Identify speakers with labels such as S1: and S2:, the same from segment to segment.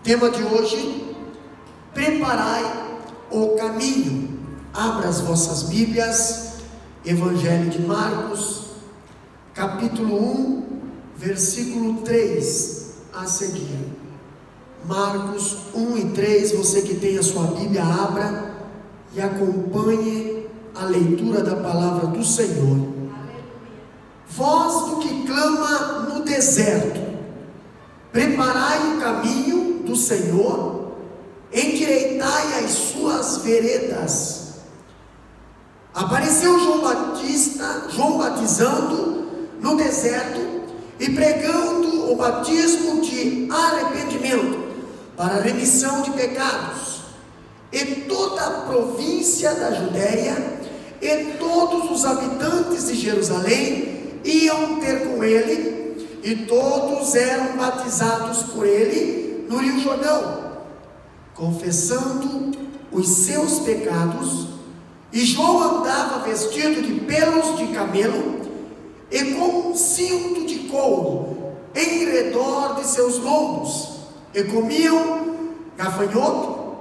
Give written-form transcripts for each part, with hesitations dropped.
S1: Tema de hoje: preparai o caminho. Abra as vossas Bíblias, Evangelho de Marcos, capítulo 1, versículo 3 a seguir. Marcos 1 e 3, você que tem a sua Bíblia, abra e acompanhe a leitura da palavra do Senhor. Voz do que clama no deserto: preparai o caminho do Senhor, endireitai as suas veredas. Apareceu João batizando no deserto e pregando o batismo de arrependimento para a remissão de pecados. E toda a província da Judéia e todos os habitantes de Jerusalém iam ter com ele, e todos eram batizados por ele no Rio Jordão, confessando os seus pecados. E João andava vestido de pelos de camelo e com um cinto de couro em redor de seus lombos, e comiam gafanhoto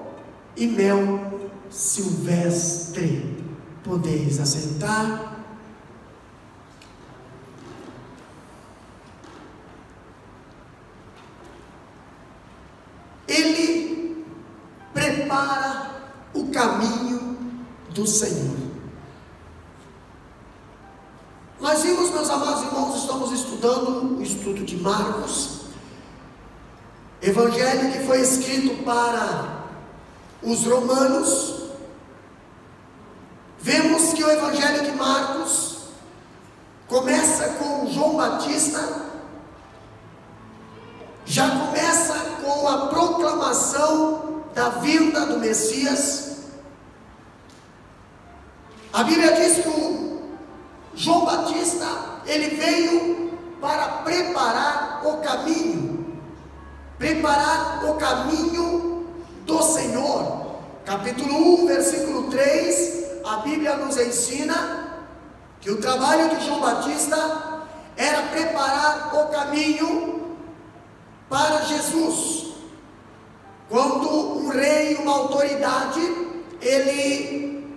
S1: e mel silvestre. Podeis assentar. Ele prepara o caminho do Senhor. Nós vimos, meus amados irmãos, estamos estudando o estudo de Marcos, evangelho que foi escrito para os romanos. Vemos que o evangelho de Marcos começa com João Batista, já começa com a proclamação da vinda do Messias. A Bíblia diz que o João Batista, ele veio para preparar o caminho do Senhor. Capítulo 1, versículo 3, a Bíblia nos ensina que o trabalho de João Batista era preparar o caminho para Jesus. Quando um rei, uma autoridade, ele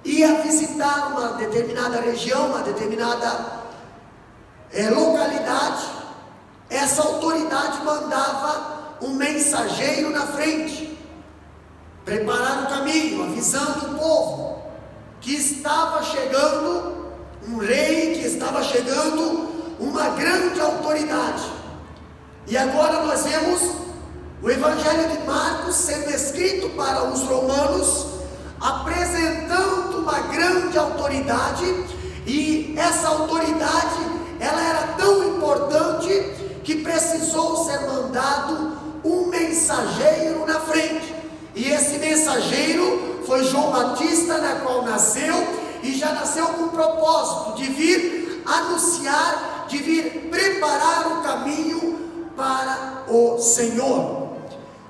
S1: ia visitar uma determinada região, uma determinada localidade, essa autoridade mandava um mensageiro na frente, preparar o caminho, avisando o povo que estava chegando um rei, que estava chegando uma grande autoridade. E agora nós vemos o Evangelho de Marcos sendo escrito para os romanos, apresentando uma grande autoridade, e essa autoridade, ela era tão importante que precisou ser mandado um mensageiro na frente, e esse mensageiro foi João Batista, na qual nasceu, e já nasceu com o propósito de vir anunciar, de vir preparar o caminho para o Senhor.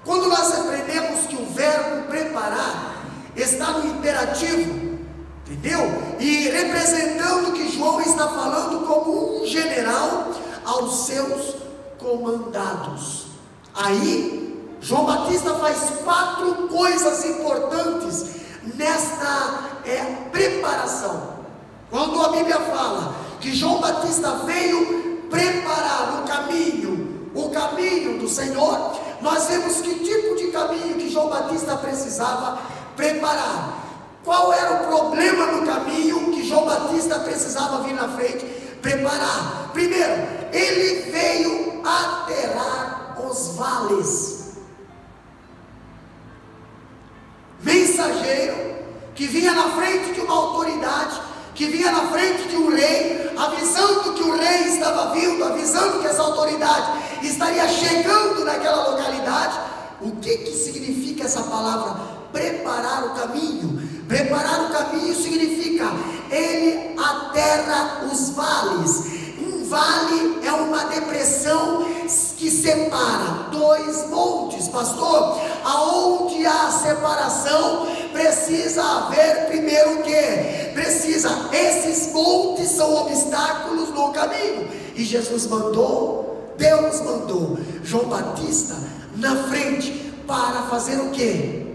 S1: Quando nós aprendemos que o verbo preparar está no imperativo, entendeu? E representando que João está falando como um general aos seus comandados. Aí João Batista faz 4 coisas importantes nesta preparação. Quando a Bíblia fala que João Batista veio preparar o caminho do Senhor, nós vemos que tipo de caminho que João Batista precisava preparar. Qual era o problema no caminho que João Batista precisava vir na frente preparar? Primeiro, ele veio aterrar os vales. Mensageiro que vinha na frente de uma autoridade, que vinha na frente de um rei, avisando que o rei estava vindo, avisando que essa autoridade estaria chegando naquela localidade. O que significa essa palavra? Preparar o caminho. Preparar o caminho significa ele aterra os vales. Um vale é uma depressão que separa 2 montes. Pastor, aonde há separação, precisa haver primeiro o quê? Esses montes são obstáculos no caminho, e Jesus mandou Deus mandou João Batista na frente para fazer o quê?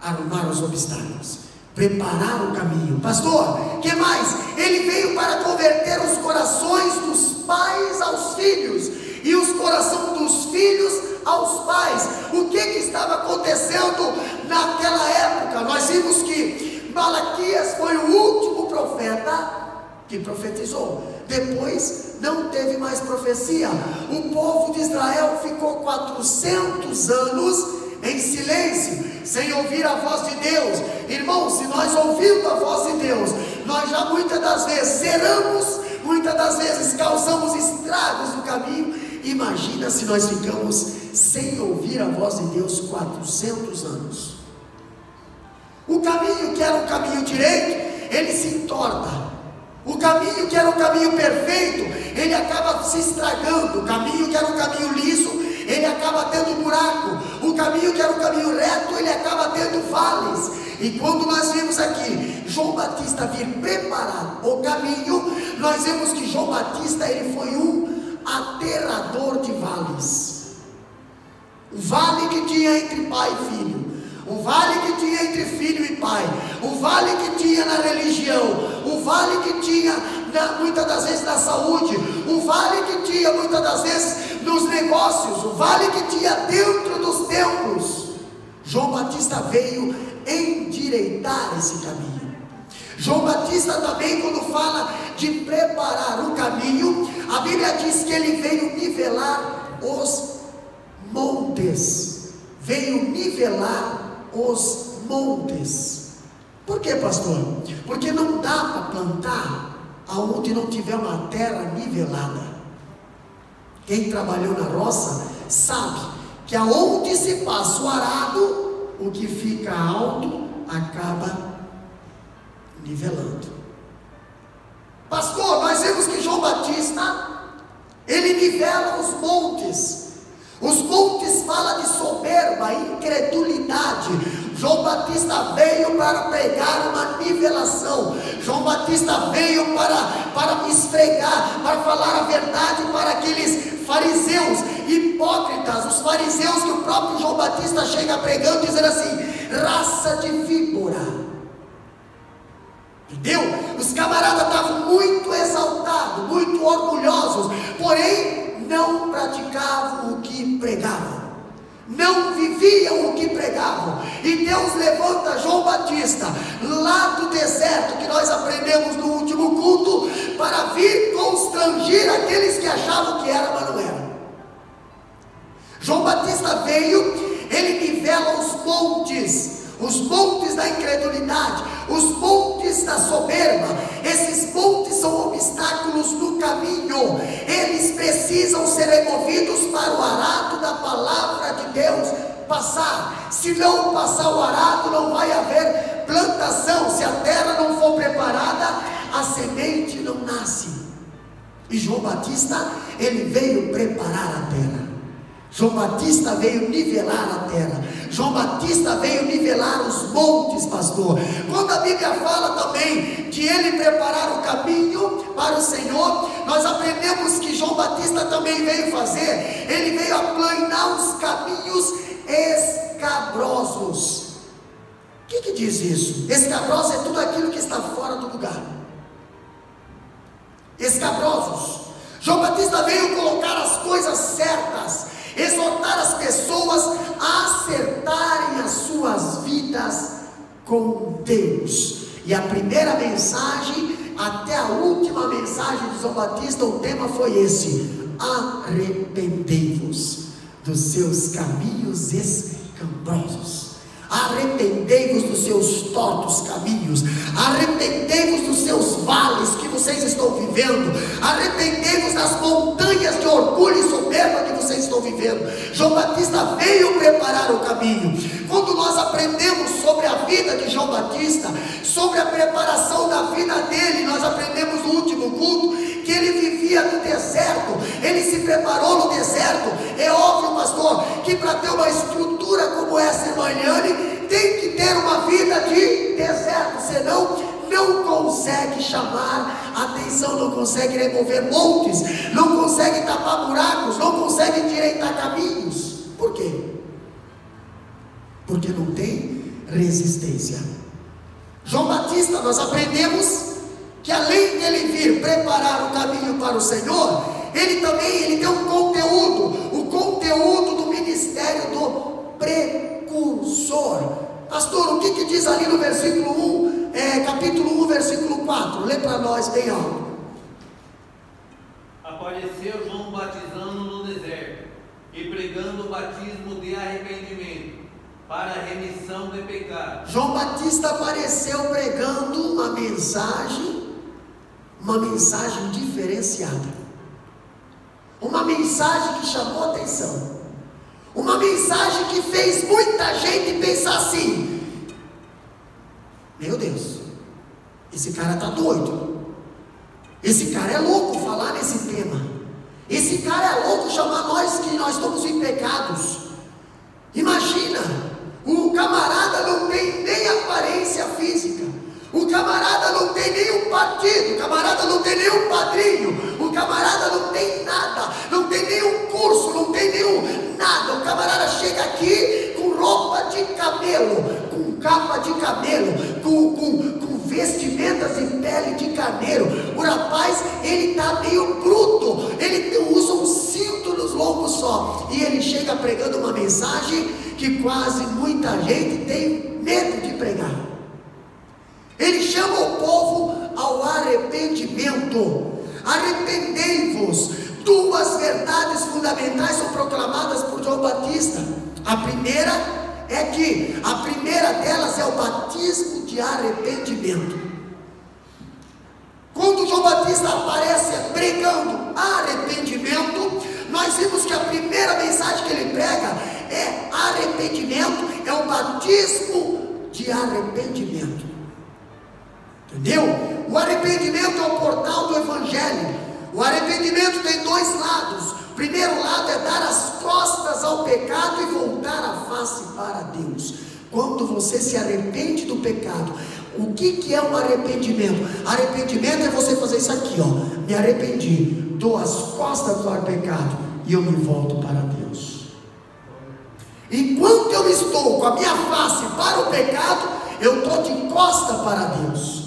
S1: Arrumar os obstáculos, preparar o caminho. Pastor, que mais? Ele veio para converter os corações dos pais aos filhos e os corações dos filhos aos pais. O que estava acontecendo naquela época? Nós vimos que Malaquias foi o último profeta que profetizou. Depois não teve mais profecia. O povo de Israel ficou 400 anos em silêncio, sem ouvir a voz de Deus. Irmãos, se nós ouvirmos a voz de Deus, nós já muitas das vezes zeramos, muitas das vezes causamos estragos no caminho. Imagina se nós ficamos sem ouvir a voz de Deus 400 anos. O caminho que era o caminho direito, ele se entorta. O caminho que era o caminho perfeito, ele acaba se estragando. O caminho que era o caminho liso, ele acaba tendo buraco. O caminho que era o caminho reto, ele acaba tendo vales. E quando nós vimos aqui João Batista vir preparar o caminho, nós vemos que João Batista, ele foi um aterrador de vales. O vale que tinha entre pai e filho, o vale que tinha entre filho e pai, o vale que tinha na religião, o vale que tinha muitas das vezes na saúde, o vale que tinha muitas das vezes nos negócios, o vale que tinha dentro dos templos. João Batista veio endireitar esse caminho. João Batista também, quando fala de preparar o caminho, a Bíblia diz que ele veio nivelar os montes. Veio nivelar os montes. Por que, pastor? Porque não dá para plantar aonde não tiver uma terra nivelada. Quem trabalhou na roça sabe que aonde se passa o arado, o que fica alto acaba nivelando. Pastor, nós vemos que João Batista, ele nivela os montes. Os montes falam de soberba, incredulidade. João Batista veio para pregar uma nivelação. João Batista veio para esfregar, para falar a verdade para aqueles fariseus hipócritas, os fariseus que o próprio João Batista chega pregando, dizendo assim: raça de víbora. Entendeu? Os camaradas estavam muito exaltados, muito orgulhosos, porém não praticavam o que pregavam, não viviam o que pregavam. E Deus levanta João Batista lá do deserto, que nós aprendemos no último culto, para vir constrangir aqueles que achavam que era, mas não era. João Batista veio, ele nivela os montes da incredulidade, os montes da soberba. Esses montes são obstáculos no caminho, eles precisam ser removidos para o arado da palavra de Deus passar. Se não passar o arado, não vai haver plantação. Se a terra não for preparada, a semente não nasce. E João Batista, ele veio preparar a terra. João Batista veio nivelar a terra. João Batista veio nivelar os montes, pastor. Quando a Bíblia fala também de ele preparar o caminho para o Senhor, nós aprendemos que João Batista também veio fazer. Ele veio aplanar os caminhos escabrosos. O que diz isso? Escabroso é tudo aquilo que está fora do lugar. Escabrosos. João Batista veio colocar as coisas certas, exortar as pessoas a acertarem as suas vidas com Deus. E a primeira mensagem até a última mensagem de João Batista, o tema foi esse: arrependei-vos dos seus caminhos escabrosos. Arrependei-vos dos seus tortos caminhos, arrependei-vos dos seus vales que vocês estão vivendo, arrependei-vos das montanhas de orgulho e soberba que vocês estão vivendo. João Batista veio preparar o caminho. Quando nós aprendemos sobre a vida de João Batista, sobre a preparação da vida dele, nós aprendemos no último culto que ele vivia no deserto, ele se preparou no deserto. É óbvio, pastor, que para ter uma estrutura como essa, irmã Eliane, tem que ter uma vida de deserto, senão não consegue consegue chamar atenção, não consegue remover montes, não consegue tapar buracos, não consegue endireitar caminhos. Por quê? Porque não tem resistência. João Batista, nós aprendemos que além dele vir preparar o caminho para o Senhor, ele tem um conteúdo, o conteúdo do ministério do precursor. Pastor, o que diz ali no versículo 1, capítulo 1, versículo 4? Lê para nós bem alto.
S2: Apareceu João batizando no deserto e pregando o batismo de arrependimento para a remissão de pecados.
S1: João Batista apareceu pregando uma mensagem diferenciada, uma mensagem que chamou atenção, uma mensagem que fez muita gente pensar assim: meu Deus, esse cara está doido, esse cara é louco falar nesse tema, esse cara é louco chamar nós que nós estamos em pecados. Imagina, o camarada não tem nem aparência física, o camarada não tem nenhum partido, o camarada não tem nenhum padrinho, o camarada não tem nada, não tem nenhum curso, não tem nenhum nada. O camarada chega aqui com roupa de camelo, com capa de camelo, com vestimentas em pele de carneiro. O rapaz, ele está meio bruto, ele usa um cinto nos lombos só, e ele chega pregando uma mensagem que quase muita gente tem medo de pregar. Ele chama o povo ao arrependimento. Arrependei-vos. Duas verdades fundamentais são proclamadas por João Batista. A primeira delas é o batismo de arrependimento. Quando João Batista aparece pregando arrependimento, nós vimos que a primeira mensagem que ele prega é arrependimento, é o batismo de arrependimento. Entendeu? O arrependimento é o portal do Evangelho. O arrependimento tem dois lados. O primeiro lado é dar as costas ao pecado e voltar a face para Deus. Quando você se arrepende do pecado, o que é um arrependimento? Arrependimento é você fazer isso aqui, ó. Me arrependi, dou as costas para o pecado e eu me volto para Deus. Enquanto eu estou com a minha face para o pecado, eu estou de costa para Deus.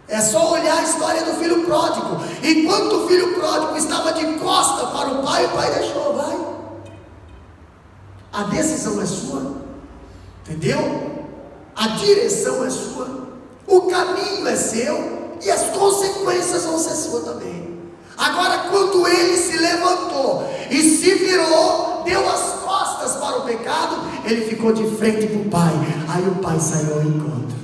S1: É só olhar a história do filho pródigo. Enquanto o filho pródigo estava de costa para o pai deixou, vai. A decisão é sua, entendeu? A direção é sua, o caminho é seu e as consequências vão ser suas também. Agora, quando ele se levantou e se virou, deu as costas para o pecado, ele ficou de frente para o pai. Aí o pai saiu ao encontro.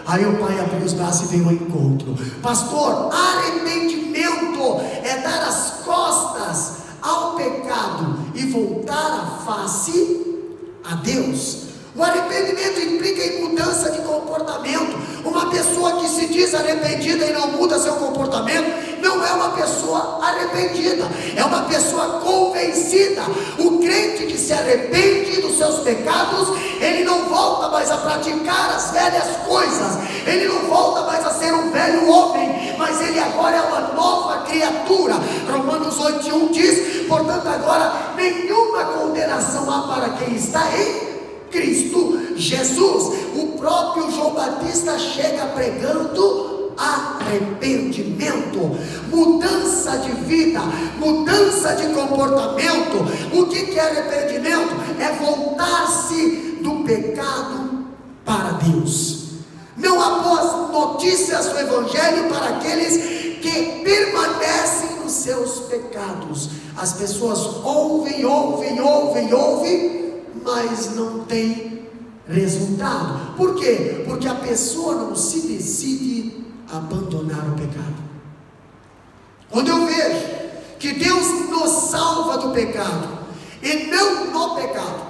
S1: Aí o pai abriu os braços e veio ao encontro. Pastor, arrependimento é dar as costas ao pecado e voltar a face a Deus. O arrependimento implica em mudança de comportamento. Uma pessoa que se diz arrependida e não muda seu comportamento não é uma pessoa arrependida, é uma pessoa convencida. O crente que se arrepende dos seus pecados, ele não volta mais a praticar as velhas coisas, ele não volta mais a ser um velho homem, mas ele agora é uma nova criatura. Romanos 8:1 diz: portanto agora nenhuma condenação há para quem está em Cristo Jesus. O próprio João Batista chega pregando arrependimento, mudança de vida, mudança de comportamento. O que é arrependimento? É voltar-se do pecado para Deus. Não há boas notícias do Evangelho para aqueles que permanecem nos seus pecados. As pessoas ouvem, mas não tem resultado. Por quê? Porque a pessoa não se decide a abandonar o pecado. Quando eu vejo que Deus nos salva do pecado e não no pecado,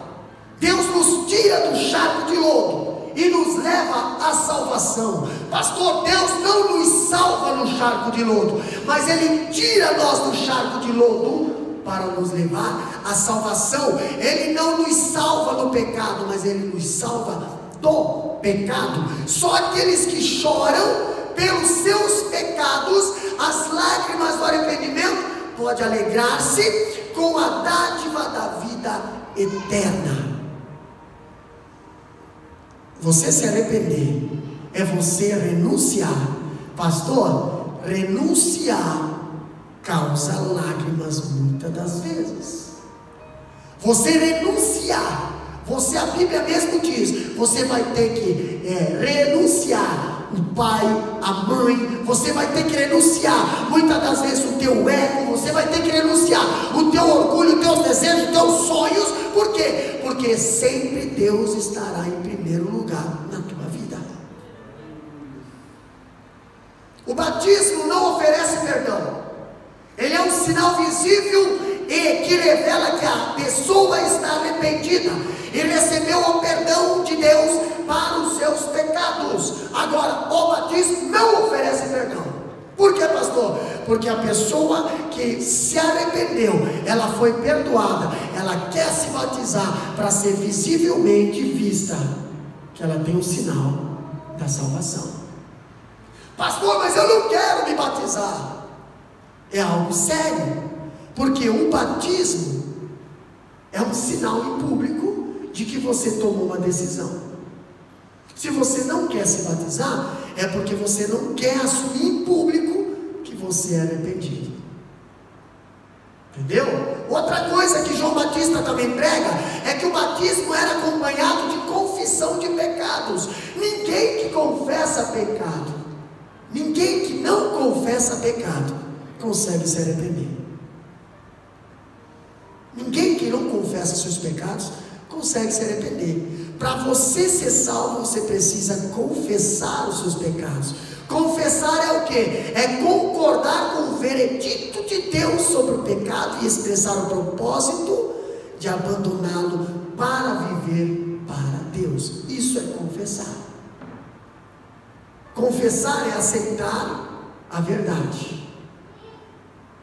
S1: Deus nos tira do charco de lodo e nos leva à salvação. Pastor, Deus não nos salva no charco de lodo, mas Ele tira nós do charco de lodo para nos levar à salvação. Ele não nos salva do pecado, mas Ele nos salva do pecado. Só aqueles que choram pelos seus pecados, as lágrimas do arrependimento, pode alegrar-se com a dádiva da vida eterna. Você se arrepender é você renunciar. Pastor, renunciar causa lágrimas muitas das vezes. Você renunciar, a Bíblia mesmo diz, você vai ter que renunciar o pai, a mãe, você vai ter que renunciar muitas das vezes o teu ego, você vai ter que renunciar o teu orgulho, os teus desejos, os teus sonhos. Por quê? Porque sempre Deus estará em primeiro lugar na tua vida. O batismo não oferece perdão, ele é um sinal visível e que revela que a pessoa está arrependida e recebeu o perdão de Deus para os seus pecados. Agora, o batismo não oferece perdão. Por quê, pastor? Porque a pessoa que se arrependeu, ela foi perdoada, ela quer se batizar para ser visivelmente vista que ela tem o sinal da salvação. Pastor, mas eu não quero me batizar. É algo sério, porque o batismo é um sinal em público de que você tomou uma decisão. Se você não quer se batizar, é porque você não quer assumir em público que você é arrependido. Entendeu? Outra coisa que João Batista também prega é que o batismo era acompanhado de confissão de pecados. Ninguém que confessa pecado, ninguém que não confessa pecado consegue se arrepender. Ninguém que não confessa seus pecados consegue se arrepender. Para você ser salvo, você precisa confessar os seus pecados. Confessar é o que? É concordar com o veredicto de Deus sobre o pecado e expressar o propósito de abandoná-lo para viver para Deus. Isso é confessar. Confessar é aceitar a verdade.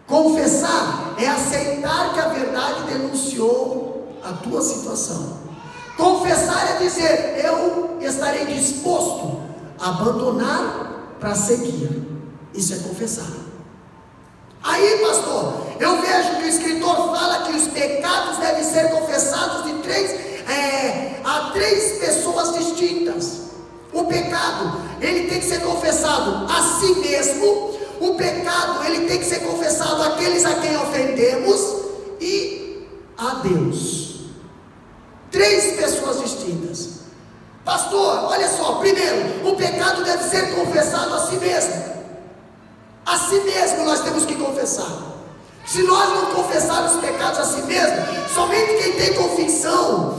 S1: Confessar é aceitar que a verdade denunciou a tua situação. Confessar é dizer: eu estarei disposto a abandonar para seguir. Isso é confessar. Aí, pastor, eu vejo que o escritor fala que os pecados devem ser confessados de a três pessoas distintas. O pecado, ele tem que ser confessado a si mesmo. O pecado, ele tem que ser confessado àqueles a quem ofendemos e a Deus. Três pessoas distintas. Pastor, olha só, primeiro, o pecado deve ser confessado a si mesmo. A si mesmo nós temos que confessar. Se nós não confessarmos os pecados a si mesmo, somente quem tem convicção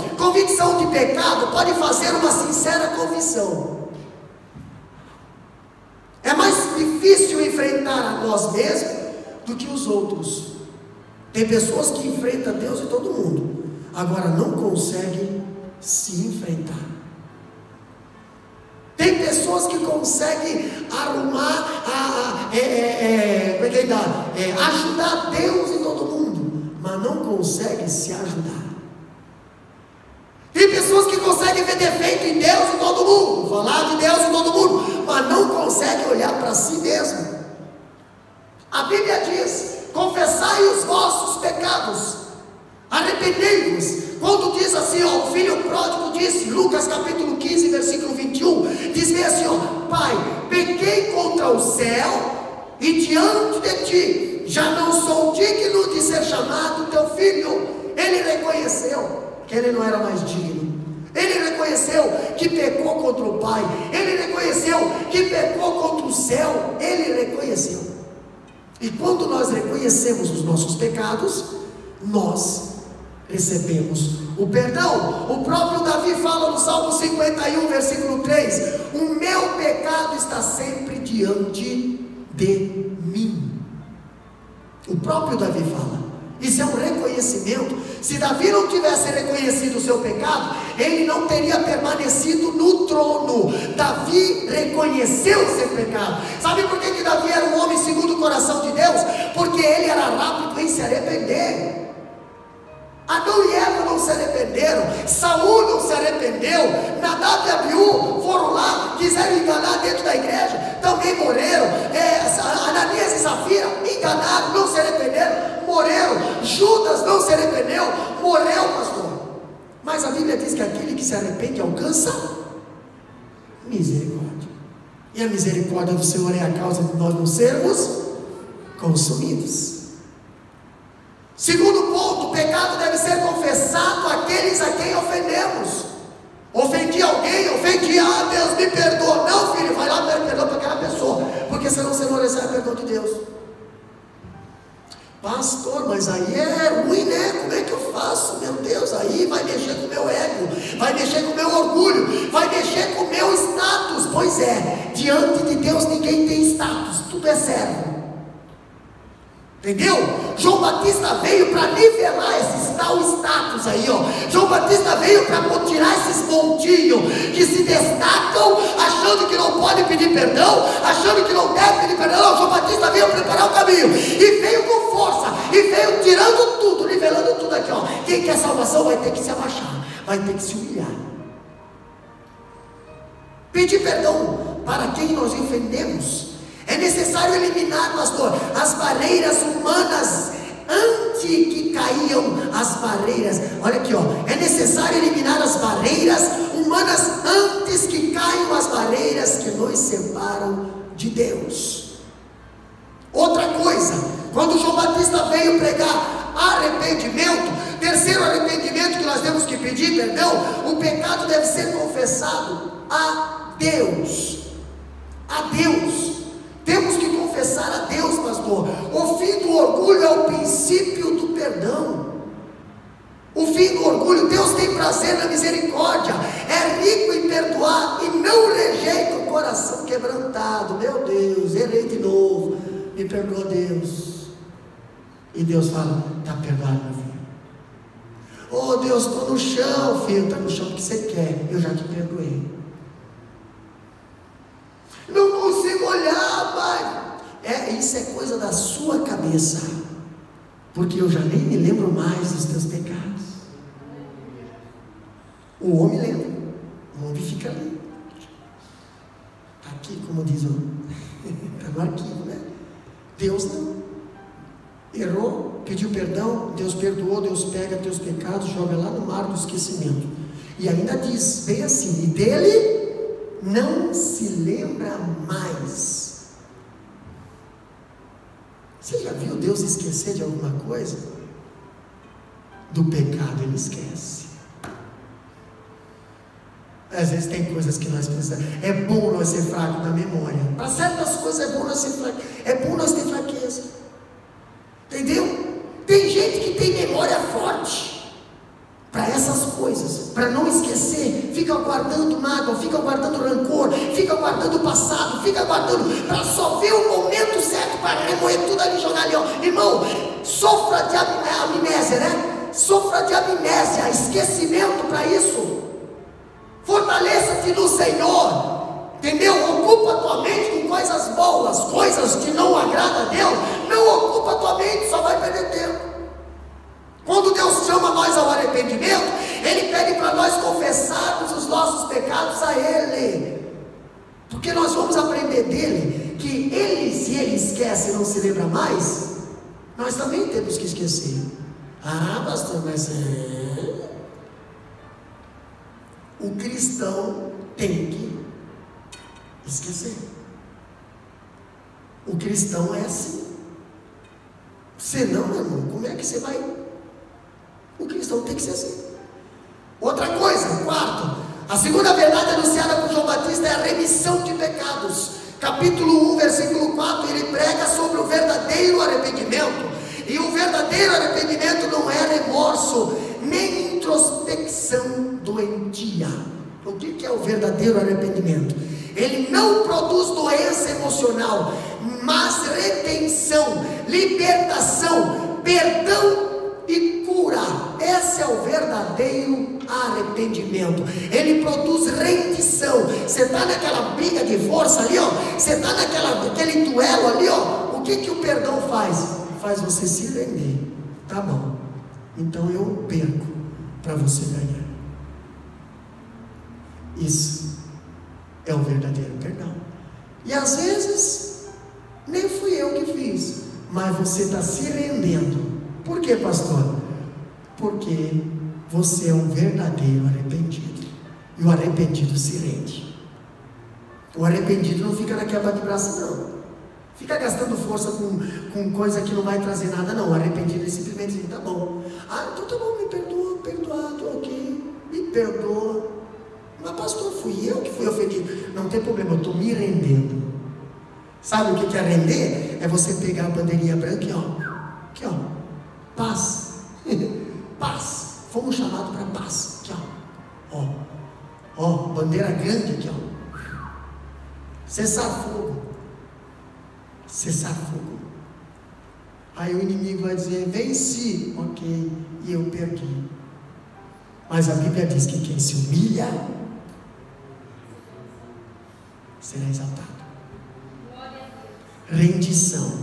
S1: de pecado, pode fazer uma sincera confissão. É mais difícil enfrentar a nós mesmos do que os outros. Tem pessoas que enfrentam Deus e todo mundo, agora não conseguem se enfrentar. Tem pessoas que conseguem ajudar Deus e todo mundo, mas não conseguem se ajudar. Tem pessoas que conseguem ver defeito em Deus e todo mundo, falar de Deus e todo mundo, mas não conseguem olhar para si mesmo. A Bíblia diz: confessai os vossos pecados, arrependei-vos. Quando diz assim, ó, o filho pródigo disse, Lucas capítulo 15, versículo 21, diz bem assim, ó: Pai, pequei contra o céu e diante de ti, já não sou digno de ser chamado teu filho. Ele reconheceu que ele não era mais digno. Ele reconheceu que pecou contra o Pai. Ele reconheceu que pecou contra o céu. Ele reconheceu. E quando nós reconhecemos os nossos pecados, nós recebemos o perdão. O próprio Davi fala no Salmo 51, versículo 3: o meu pecado está sempre diante de mim. O próprio Davi fala. Isso é um reconhecimento. Se Davi não tivesse reconhecido o seu pecado, ele não teria permanecido no trono. Davi reconheceu o seu pecado. Sabe por que Davi era um homem segundo o coração de Deus? Porque ele era rápido em se arrepender. Adão e Eva não se arrependeram, Saul não se arrependeu, Nadab e Abiú foram lá, quiseram enganar dentro da igreja, também morreram. pneu, morreu, pastor. Mas a Bíblia diz que aquele que se arrepende alcança misericórdia. E a misericórdia do Senhor é a causa de nós não sermos consumidos. Segundo ponto, o pecado deve ser confessado àqueles a quem ofendemos. Ofendi alguém, ofendi, Deus me perdoa. Não, filho, vai lá pedir perdão para aquela pessoa, porque senão você não recebe perdão de Deus. Pastor, mas aí é ruim, né? Como é que eu faço? Meu Deus, aí vai mexer com o meu ego, vai mexer com o meu orgulho, vai mexer com o meu status. Pois é, diante de Deus ninguém tem status, tudo é servo. Entendeu? João Batista veio para nivelar esse tal status aí, ó. João Batista veio para tirar esses montinhos que se destacam, achando que não pode pedir perdão, achando que não deve pedir perdão. Não, João Batista veio preparar o caminho, e veio com força, e veio tirando tudo, nivelando tudo aqui, ó. Quem quer salvação vai ter que se abaixar, vai ter que se humilhar. Pedir perdão para quem nós ofendemos. É necessário eliminar, pastor, as barreiras humanas antes que caíam as barreiras. Olha aqui, ó. É necessário eliminar as barreiras humanas antes que caiam as barreiras que nos separam de Deus. Outra coisa, quando João Batista veio pregar arrependimento, terceiro arrependimento que nós temos que pedir perdão, o pecado deve ser confessado a Deus. A Deus. Temos que confessar a Deus, pastor. O fim do orgulho é o princípio do perdão. O fim do orgulho, Deus tem prazer na misericórdia, é rico em perdoar e não rejeita o coração quebrantado. Meu Deus, errei de novo, me perdoa, Deus. E Deus fala: está perdoado, meu filho. Oh Deus, estou no chão, filho. Está no chão porque você quer, eu já te perdoei. Não consigo olhar, pai. Isso é coisa da sua cabeça, porque eu já nem me lembro mais dos teus pecados. O homem lembra, o homem fica ali. Está aqui, como diz o. Está no arquivo, né? Deus não. Errou, pediu perdão, Deus perdoou, Deus pega teus pecados, joga lá no mar do esquecimento. E ainda diz, bem assim, e dele não se lembra mais. Você já viu Deus esquecer de alguma coisa? Do pecado ele esquece. Às vezes tem coisas que nós precisamos. É bom nós ser fraco na memória. Para certas coisas é bom nós ser fraco. É bom nós ter fraqueza. Entendeu? Tem gente que tem memória forte para essas coisas, para não esquecer, fica guardando mágoa, fica guardando rancor, fica guardando o passado, fica guardando, para só ver o momento certo para remoer tudo ali, jogar ali, ó. Irmão, sofra de amnésia, né? Sofra de amnésia, esquecimento para isso. Fortaleça-te no Senhor, entendeu? Ocupa a tua mente com coisas boas, coisas que não agradam a Deus. Não ocupa a tua mente, só vai perder tempo. Quando Deus chama nós ao arrependimento, Ele pede para nós confessarmos os nossos pecados a Ele, porque nós vamos aprender dele que Ele, se Ele esquece e não se lembra mais, nós também temos que esquecer. Pastor, mas o cristão tem que esquecer. O cristão é assim. Senão, meu irmão, como é que você vai? O cristão tem que ser assim. Outra coisa, quarto, a segunda verdade anunciada por João Batista é a remissão de pecados. Capítulo 1, versículo 4, ele prega sobre o verdadeiro arrependimento. E o verdadeiro arrependimento não é remorso, nem introspecção doentia. O que é o verdadeiro arrependimento? Ele não produz doença emocional, mas redenção, libertação, perdão e cura. Esse é o verdadeiro arrependimento. Ele produz rendição. Você está naquela briga de força ali, ó. Você está naquele duelo ali, ó. O que o perdão faz? Faz você se render. Tá bom, então eu perco para você ganhar. Isso é o verdadeiro perdão. E às vezes nem fui eu que fiz, mas você está se rendendo. Por quê, pastor? Porque você é um verdadeiro arrependido. E o arrependido se rende. O arrependido não fica na quebra de braço, não. Fica gastando força com coisa que não vai trazer nada, não. O arrependido simplesmente diz: tá bom. Ah, então tá bom, me perdoa, perdoado, ok. Me perdoa. Mas pastor, fui eu que fui ofendido. Não tem problema, eu estou me rendendo. Sabe o que é render? É você pegar a bandeirinha branca e aqui ó, paz. Paz. Fomos chamados para paz. Aqui ó, bandeira grande aqui ó. Cessar fogo. Cessar fogo. Aí o inimigo vai dizer: venci, ok, e eu perdi. Mas a Bíblia diz que quem se humilha será exaltado. Rendição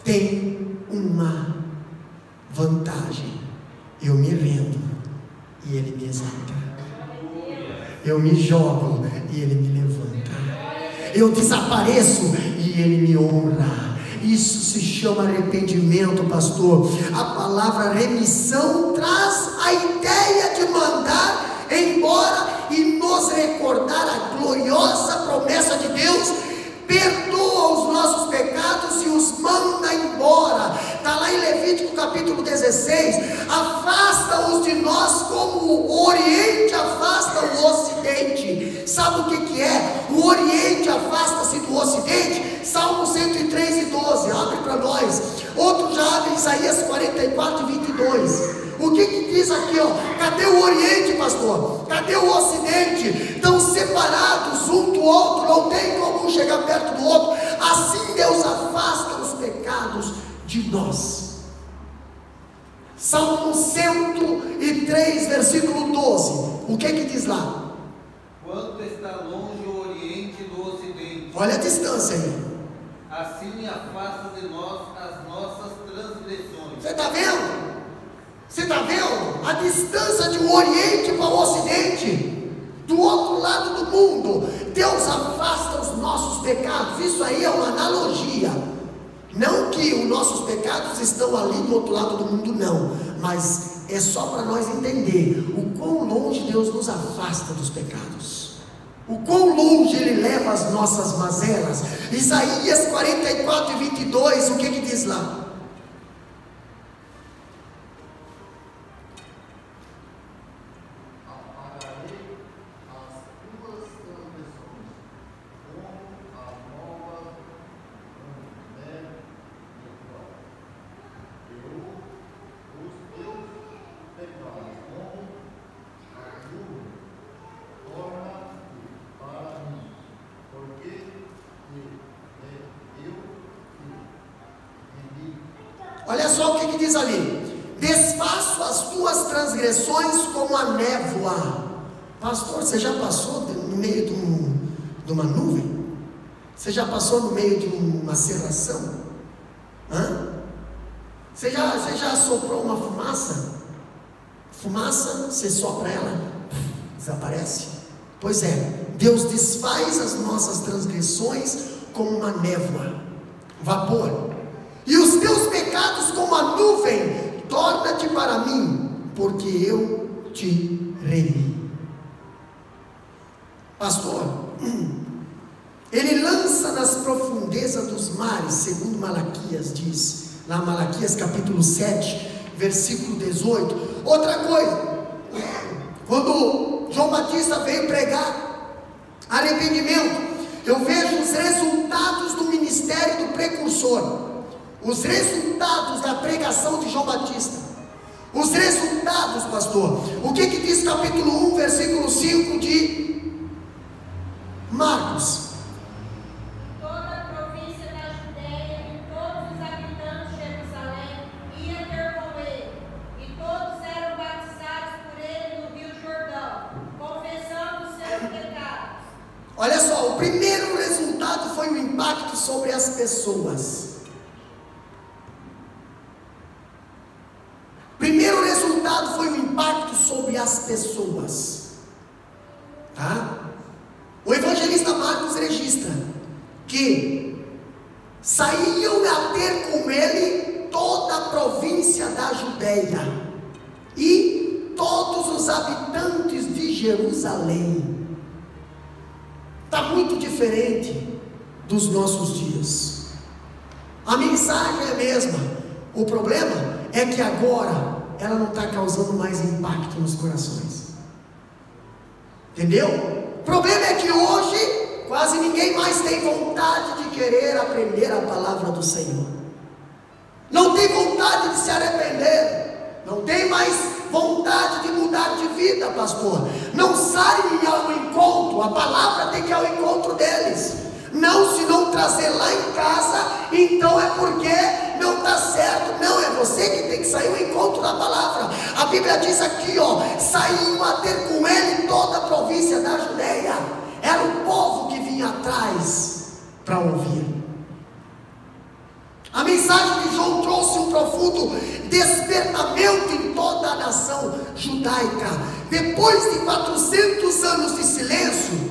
S1: tem uma vantagem: eu me rendo e Ele me exalta. Eu me jogo e Ele me levanta. Eu desapareço e Ele me honra. Isso se chama arrependimento, pastor. A palavra remissão traz a ideia de mandar embora e nos recordar a gloriosa promessa de Deus: perdoa os nossos pecados e os manda embora. Está lá em Levítico capítulo 16: afasta-os de nós como o Oriente afasta o Ocidente. Sabe o que é? O Oriente afasta-se do Ocidente. Salmo 103 e 12, abre para nós. Outro já abre Isaías 44 e 22. O que diz aqui, ó? Cadê o Oriente, pastor? Cadê o Ocidente? Estão separados um do outro, não tem como um chegar perto do outro. Assim Deus afasta os pecados de nós. Salmo 103, versículo 12. O que diz lá?
S2: Quanto está longe o Oriente do Ocidente.
S1: Olha a distância aí.
S2: Assim afasta de nós as nossas transgressões.
S1: Você está vendo? Você está vendo? A distância de um Oriente para o Ocidente, do outro lado do mundo. Deus afasta os nossos pecados. Isso aí é uma analogia. Não que os nossos pecados estão ali do outro lado do mundo, não. Mas é só para nós entender o quão longe Deus nos afasta dos pecados. O quão longe Ele leva as nossas mazelas. Isaías 44 e 22, o que diz lá? Olha só o que diz ali: desfaço as tuas transgressões como a névoa. Pastor, você já passou no meio de uma nuvem? Você já passou no meio de uma cerração? Você já soprou uma fumaça? Fumaça, você sopra ela, desaparece. Pois é, Deus desfaz as nossas transgressões como uma névoa, vapor. E os teus pecados como a nuvem, torna-te para mim, porque eu te remi. Pastor, Ele lança nas profundezas dos mares, segundo Malaquias diz, lá Malaquias capítulo 7, versículo 18. Outra coisa, quando João Batista veio pregar arrependimento, eu vejo os resultados do ministério do precursor. Os resultados da pregação de João Batista. Os resultados, pastor. O que diz capítulo 1, versículo 5 de Marcos?
S3: Toda a província da Judeia e todos os habitantes de Jerusalém iam ter com ele, e todos eram batizados por ele no Rio Jordão, confessando os seus pecados.
S1: Olha só, o primeiro resultado foi o impacto sobre as pessoas. Primeiro resultado foi o impacto sobre as pessoas. Tá? O evangelista Marcos registra que saíam a ter com ele toda a província da Judeia. e todos os habitantes de Jerusalém. Está muito diferente dos nossos dias. A mensagem é a mesma. O problema é que agora ela não está causando mais impacto nos corações. Entendeu? O problema é que hoje quase ninguém mais tem vontade de querer aprender a palavra do Senhor. Não tem vontade de se arrepender. Não tem mais vontade de mudar de vida, pastor. Não saem ao encontro. A palavra tem que ir ao encontro deles. Não, se não trazer lá em casa, então é porque não está certo. Não, é você que tem que sair ao encontro da palavra. A Bíblia diz aqui, saíam a ter com ele toda a província da Judeia. Era o povo que vinha atrás para ouvir. A mensagem de João trouxe um profundo despertamento em toda a nação judaica. Depois de 400 anos de silêncio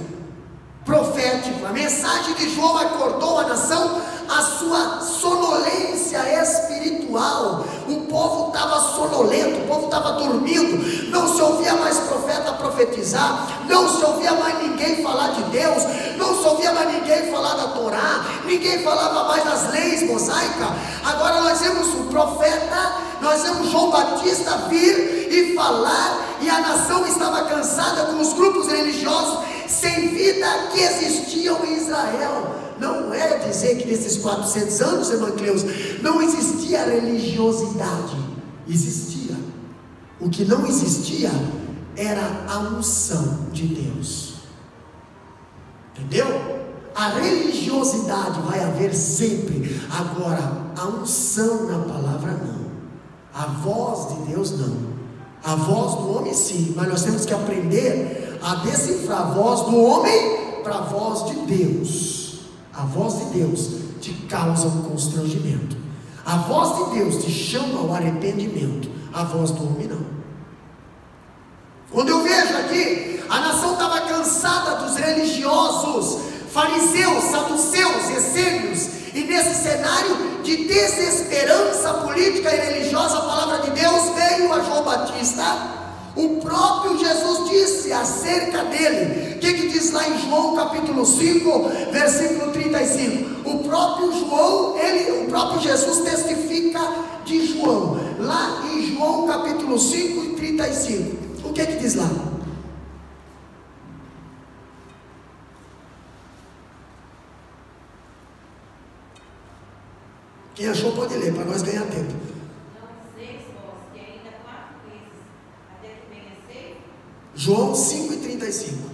S1: profético, a mensagem de João acordou a nação à sua sonolência espiritual. O povo estava sonolento, o povo estava dormindo, não se ouvia mais profeta profetizar, não se ouvia mais ninguém falar de Deus, não se ouvia mais ninguém falar da Torá, ninguém falava mais das leis mosaicas. Agora nós vemos o profeta, nós vemos João Batista vir e falar, e a nação estava cansada com os grupos religiosos sem vida que existiam em Israel. Não é dizer que nesses 400 anos, irmã Cleus, não existia religiosidade. Existia. O que não existia era a unção de Deus. Entendeu? A religiosidade vai haver sempre. Agora, a unção na palavra não. A voz de Deus não. A voz do homem sim, mas nós temos que aprender a decifrar a voz do homem para a voz de Deus. A voz de Deus te causa um constrangimento. A voz de Deus te chama ao arrependimento. A voz do homem não. Quando eu vejo aqui, a nação estava cansada dos religiosos, fariseus, saduceus, essênios, e nesse cenário de desesperança política e religiosa, a palavra de Deus veio a João Batista. O próprio Jesus disse acerca dele. O que diz lá em João capítulo 5, versículo 35? O próprio Jesus testifica de João, lá em João capítulo 5 e 35. O que diz lá? Quem achou pode ler, para nós ganhar tempo. João 5 e 35.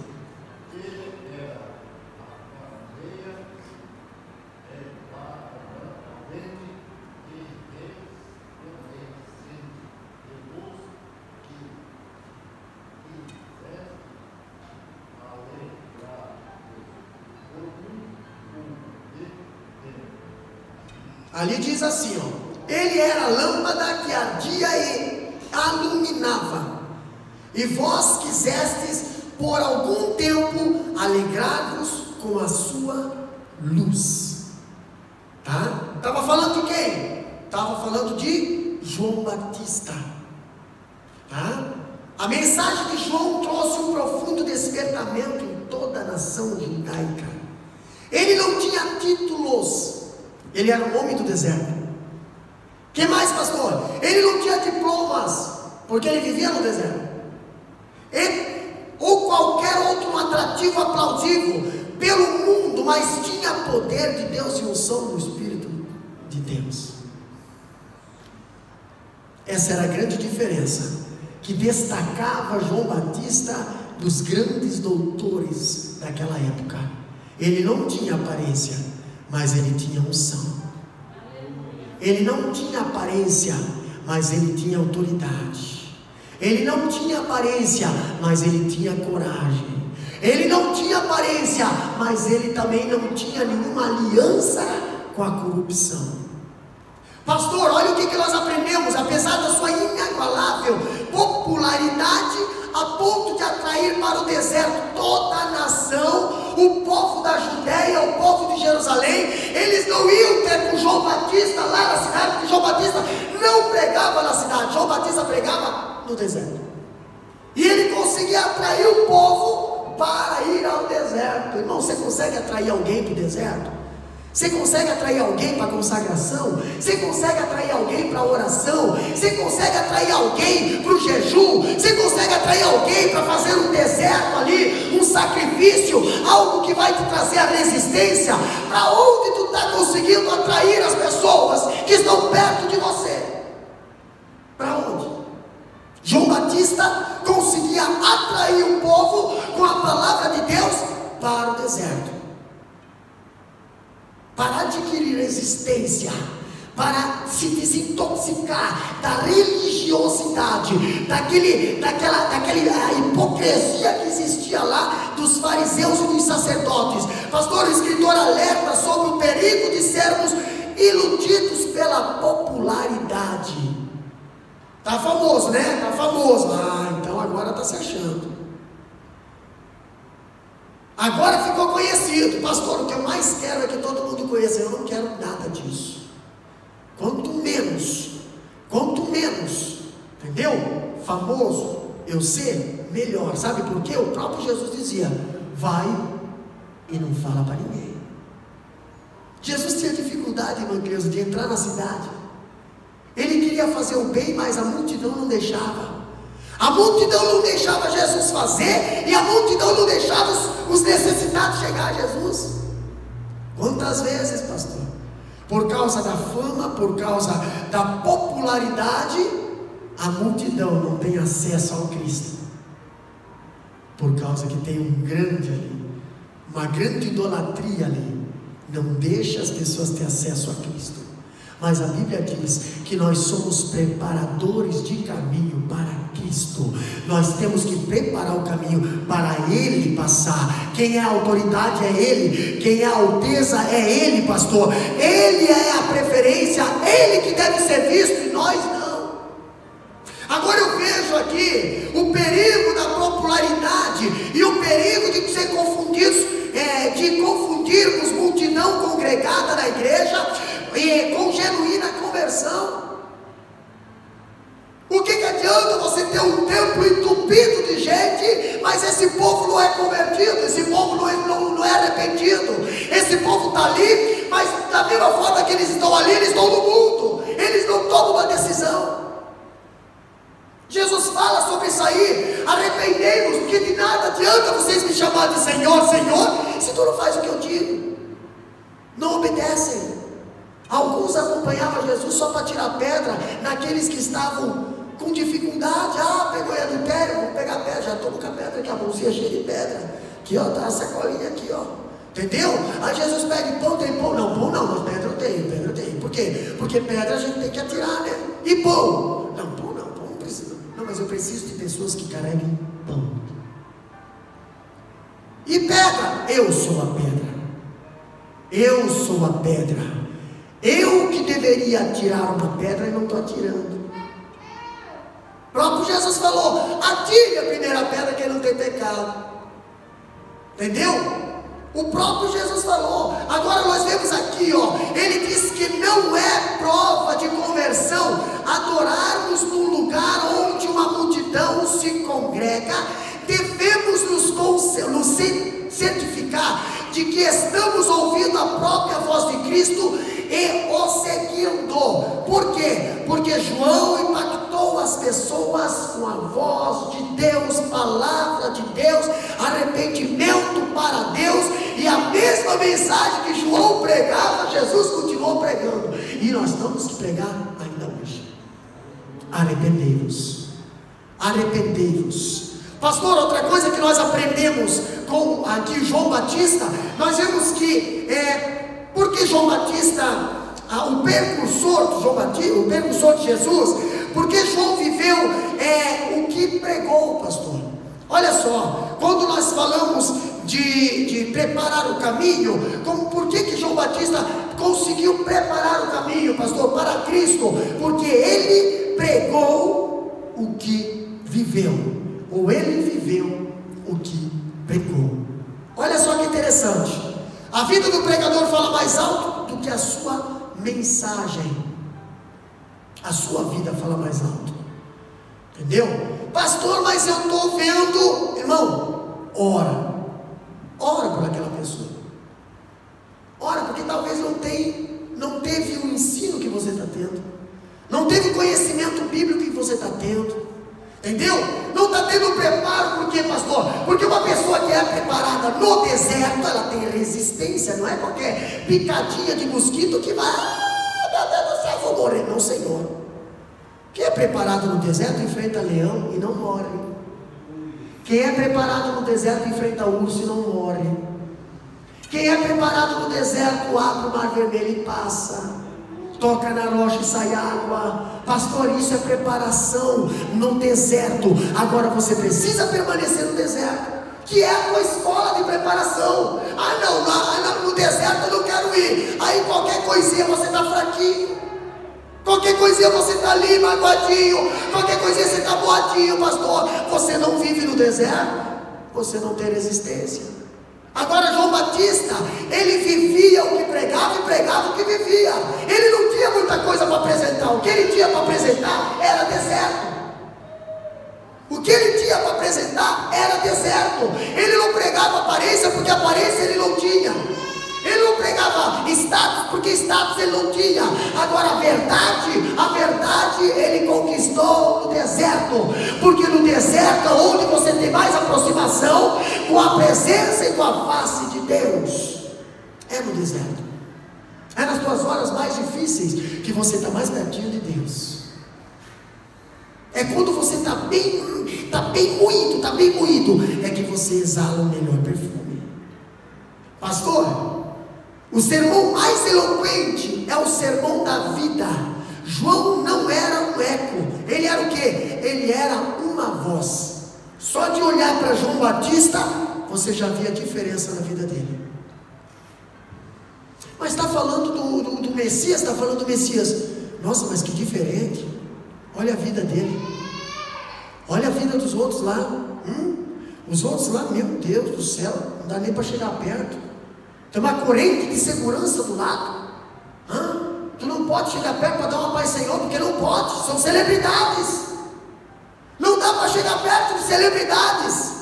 S1: Ali diz assim, ele era a lâmpada que ardia e iluminava. E vós quisestes por algum tempo alegrar-vos com a sua luz. Tá? Estava falando de quem? Estava falando de João Batista. Tá? A mensagem de João trouxe um profundo despertamento em toda a nação judaica. Ele não tinha títulos. Ele era um homem do deserto. Que mais, pastor? Ele não tinha diplomas, porque ele vivia no deserto. Ou qualquer outro atrativo aplausível pelo mundo, mas tinha poder de Deus e unção do Espírito de Deus. Essa era a grande diferença que destacava João Batista dos grandes doutores daquela época. Ele não tinha aparência, mas ele tinha unção. Ele não tinha aparência, mas ele tinha autoridade. Ele não tinha aparência, mas ele tinha coragem. Ele não tinha aparência, mas ele também não tinha nenhuma aliança com a corrupção. Pastor, olha o que nós aprendemos. Apesar da sua inigualável popularidade, a ponto de atrair para o deserto toda a nação, o povo da Judéia, o povo de Jerusalém, eles não iam ter com João Batista lá na cidade, porque João Batista não pregava na cidade, João Batista pregava no deserto. E ele conseguia atrair o povo para ir ao deserto. Irmão, você consegue atrair alguém para o deserto? Você consegue atrair alguém para a consagração? Você consegue atrair alguém para a oração? Você consegue atrair alguém para o jejum? Você consegue atrair alguém para fazer um deserto ali, um sacrifício, algo que vai te trazer a resistência? Para onde tu está conseguindo atrair as pessoas que estão perto de você? Para onde? João Batista conseguia atrair o povo com a palavra de Deus para o deserto, para adquirir resistência, para se desintoxicar da religiosidade, daquela hipocrisia que existia lá dos fariseus e dos sacerdotes. Pastor, o escritor alerta sobre o perigo de sermos iludidos pela popularidade. Tá famoso, né? Tá famoso. Então agora tá se achando. Agora ficou conhecido. Pastor, o que eu mais quero é que todo mundo conheça. Eu não quero nada disso. Quanto menos, entendeu? Famoso eu ser, melhor. Sabe por quê? O próprio Jesus dizia: vai e não fala para ninguém. Jesus tinha dificuldade, irmã Cleusa, de entrar na cidade. Ele queria fazer o bem, mas a multidão não deixava. A multidão não deixava Jesus fazer, e a multidão não deixava os necessitados chegar a Jesus. Quantas vezes, pastor, por causa da fama, por causa da popularidade, a multidão não tem acesso ao Cristo, por causa que tem um grande ali, uma grande idolatria ali, não deixa as pessoas ter acesso a Cristo. Mas a Bíblia diz que nós somos preparadores de caminho para Cristo. Nós temos que preparar o caminho para Ele passar. Quem é a autoridade é Ele. Quem é a alteza é Ele, pastor. Ele é a preferência, Ele que deve ser visto e nós não. Agora eu vejo aqui o perigo da popularidade e o perigo de ser confundidos, de confundirmos multidão congregada na igreja e com genuína conversão. O que adianta você ter um templo entupido de gente, mas esse povo não é convertido, esse povo não é arrependido, esse povo está ali, mas da mesma forma que eles estão ali, eles estão no mundo, eles não tomam uma decisão. Jesus fala sobre isso aí: arrependei-vos, porque de nada adianta vocês me chamar de Senhor, Senhor, se tu não faz o que eu digo, não obedecem. Alguns acompanhavam Jesus só para tirar pedra naqueles que estavam com dificuldade. Pegou em adultério, vou pegar pedra, já estou com a pedra aqui, a bolsinha cheia de pedra, aqui ó, tá a sacolinha aqui ó, entendeu? Aí Jesus pede pão, tem pão? Não, pão não, mas pedra eu tenho. Por quê? Porque pedra a gente tem que atirar, né? E pão? Não, pão não precisa. Não, mas eu preciso de pessoas que carreguem pão. E pedra? Eu sou a pedra. Eu sou a pedra. Eu que deveria atirar uma pedra e não estou atirando. O próprio Jesus falou: atire a primeira pedra que não tem pecado. Entendeu? O próprio Jesus falou. Agora nós vemos aqui, ó, ele diz que não é prova de conversão adorarmos num lugar onde uma multidão se congrega. Devemos nos certificar de que estamos ouvindo a própria voz de Cristo e o seguindo. Por quê? Porque João impactou as pessoas com a voz de Deus, palavra de Deus, arrependimento para Deus, e a mesma mensagem que João pregava, Jesus continuou pregando, e nós temos que pregar ainda hoje. Arrependei-vos. Pastor, outra coisa que nós aprendemos com aqui João Batista, nós vemos que porque João Batista, o precursor de João Batista, o precursor de Jesus, porque João viveu o que pregou, pastor. Olha só, quando nós falamos de preparar o caminho, por que João Batista conseguiu preparar o caminho, pastor, para Cristo? Porque ele pregou o que viveu, ou ele viveu o que pregou. Olha só que interessante. A vida do pregador fala mais alto do que a sua mensagem. A sua vida fala mais alto. Entendeu? Pastor, mas eu estou vendo. Irmão, ora por aquela pessoa. Ora, porque talvez não teve o ensino que você está tendo, não teve o conhecimento bíblico que você está tendo, entendeu? Não está tendo preparo. Por quê, pastor? Porque uma pessoa que é preparada no deserto, ela tem resistência. Não é qualquer picadinha de mosquito que vai, meu Deus do céu, vou morrer. Não, Senhor. Quem é preparado no deserto enfrenta leão e não morre. Quem é preparado no deserto enfrenta urso e não morre. Quem é preparado no deserto abre o mar vermelho e passa, toca na rocha e sai água. Pastor, isso é preparação no deserto. Agora você precisa permanecer no deserto, que é a tua escola de preparação. No deserto eu não quero ir. Aí qualquer coisinha você está fraquinho, qualquer coisinha você está ali magoadinho, qualquer coisinha você está boadinho. Pastor, você não vive no deserto, você não tem resistência. Agora João Batista, ele vivia o que pregava e pregava o que vivia. Ele não tinha muita coisa para apresentar. O que ele tinha para apresentar era deserto. O que ele tinha para apresentar era deserto. Ele não pregava aparência, porque aparência ele não tinha. Ele não pregava status, porque status ele não tinha. Agora a verdade ele conquistou no deserto. Porque no deserto é onde você tem mais aproximação com a presença e com a face de Deus. É no deserto. É nas tuas horas mais difíceis que você está mais pertinho de Deus. É quando você está bem moído, é que você exala o melhor perfume. Pastor, o sermão mais eloquente é o sermão da vida. João não era um eco, ele era o quê? Ele era uma voz. Só de olhar para João Batista, você já via a diferença na vida dele. Mas está falando do Messias, está falando do Messias. Nossa, mas que diferente. Olha a vida dele, olha a vida dos outros lá. Os outros lá, meu Deus do céu, não dá nem para chegar perto. Tem uma corrente de segurança do lado. Tu não pode chegar perto para dar uma paz, Senhor, porque não pode, são celebridades. Não dá para chegar perto de celebridades.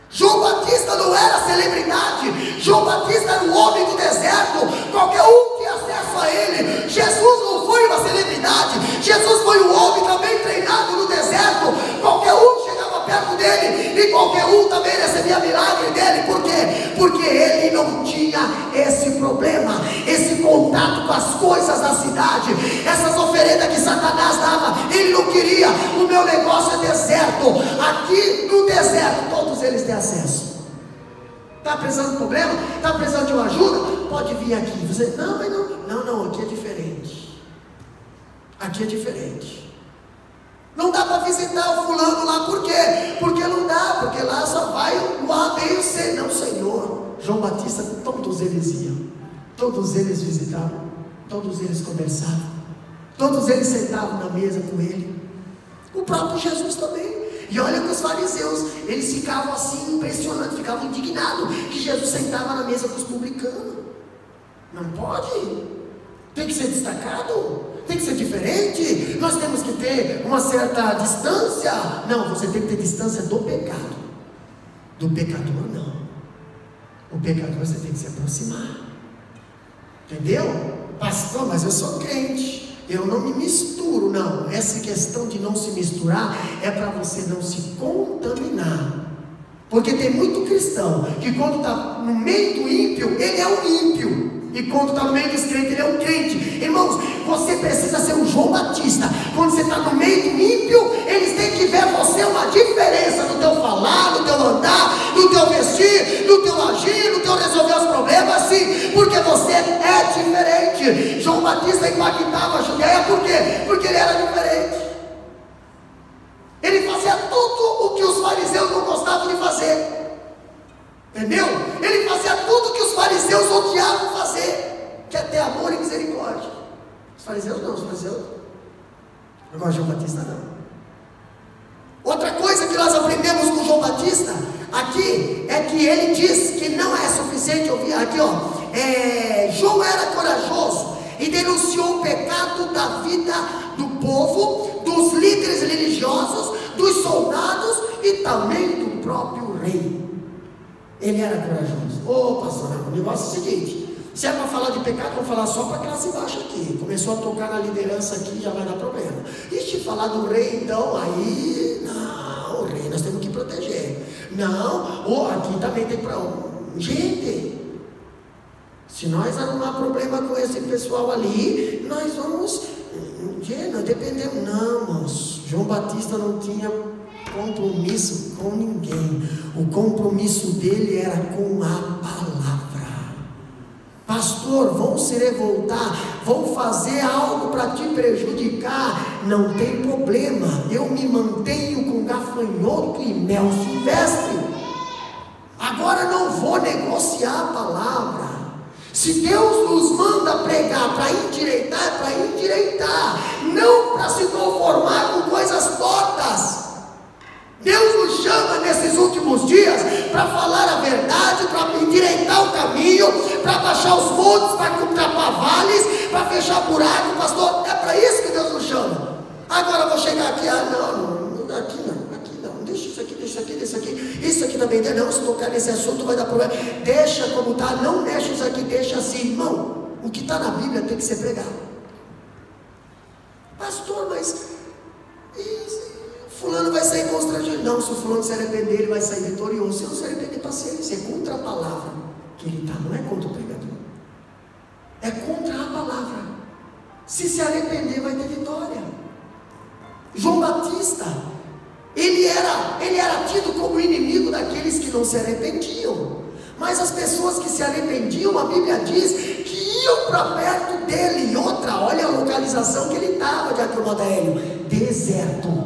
S1: João Batista não era celebridade. João Batista era um homem do deserto. Qualquer um tinha acesso a ele. Jesus não foi uma celebridade. Jesus foi um homem também treinado no deserto. Qualquer um chegava perto dele e qualquer um também recebia milagre dele. Por quê? Porque ele não tinha esse problema, esse contato com as coisas da cidade, essas oferendas que Satanás dava. Ele não queria. O meu negócio é deserto. Aqui no deserto todos eles têm acesso. Está precisando de problema? Está precisando de uma ajuda? Pode vir aqui. Você, não, aqui é diferente. Aqui é diferente. Não dá para visitar o fulano lá, por quê? Porque não dá, porque lá só vai o A, B e o C. Não, Senhor. João Batista, todos eles iam, todos eles visitavam, todos eles conversavam, todos eles sentavam na mesa com ele. O próprio Jesus também. E olha que os fariseus, eles ficavam assim impressionados, ficavam indignados que Jesus sentava na mesa com os publicanos. Não pode, tem que ser destacado, tem que ser diferente, nós temos que ter uma certa distância. Não, você tem que ter distância do pecado, do pecador não. O pecador você tem que se aproximar, entendeu? Pastor, mas eu sou crente, eu não me misturo. Não, essa questão de não se misturar é para você não se contaminar. Porque tem muito cristão que quando está no meio do ímpio, ele é um ímpio, e quando está no meio dos crentes, ele é um crente. Irmãos, você precisa ser um João Batista. Quando você está no meio do ímpio, eles têm que ver você uma diferença no teu falar, no teu andar, no teu vestir, no teu agir, no teu resolver os problemas, sim, porque você é diferente. João Batista impactava a Judeia, por quê? Porque ele era diferente. Ele fazia tudo o que os fariseus não gostavam de fazer, entendeu? Ele fazia tudo o que os fariseus odiavam fazer, que é ter amor e misericórdia. Os fariseus não, agora João Batista não. Outra coisa que nós aprendemos com João Batista aqui é que ele diz que não é suficiente ouvir. Aqui João era corajoso e denunciou o pecado da vida do povo, dos líderes religiosos, dos soldados e também do próprio rei. Ele era corajoso. Ô pastor, o negócio é o seguinte: se é para falar de pecado, vou falar só para a classe baixa aqui. Começou a tocar na liderança aqui, já vai dar problema. E se falar do rei, então, aí, não, o rei nós temos que proteger. Não, aqui também tem para... Gente, se nós arrumar problema com esse pessoal ali, nós vamos... Gente, nós dependemos... Não, moço, João Batista não tinha compromisso com ninguém. O compromisso dele era com a palavra. Pastor, vão se revoltar, vão fazer algo para te prejudicar, não tem problema, eu me mantenho com gafanhoto e mel silvestre. Agora não vou negociar a palavra. Se Deus nos manda pregar para endireitar, é para endireitar, não para se conformar com coisas tortas. Deus nos chama nesses últimos dias para falar a verdade, para endireitar o caminho, para baixar os montes, para tapar vales, para fechar buraco, pastor. É para isso que Deus nos chama. Agora eu vou chegar aqui, aqui não, deixa isso aqui, isso aqui também não, se tocar nesse assunto vai dar problema. Deixa como está, não mexe isso aqui, deixa assim, irmão. O que está na Bíblia tem que ser pregado. Pastor, mas fulano vai sair constrangido. Não, se o fulano se arrepender, ele vai sair vitorioso. Se não se arrepender, paciência. É contra a palavra que ele está, não é contra o pregador. É contra a palavra. Se arrepender, vai ter vitória. João Batista, ele era tido como inimigo daqueles que não se arrependiam. Mas as pessoas que se arrependiam, a Bíblia diz que iam para perto dele. E outra, olha a localização que ele estava, de Acromodaélio, deserto.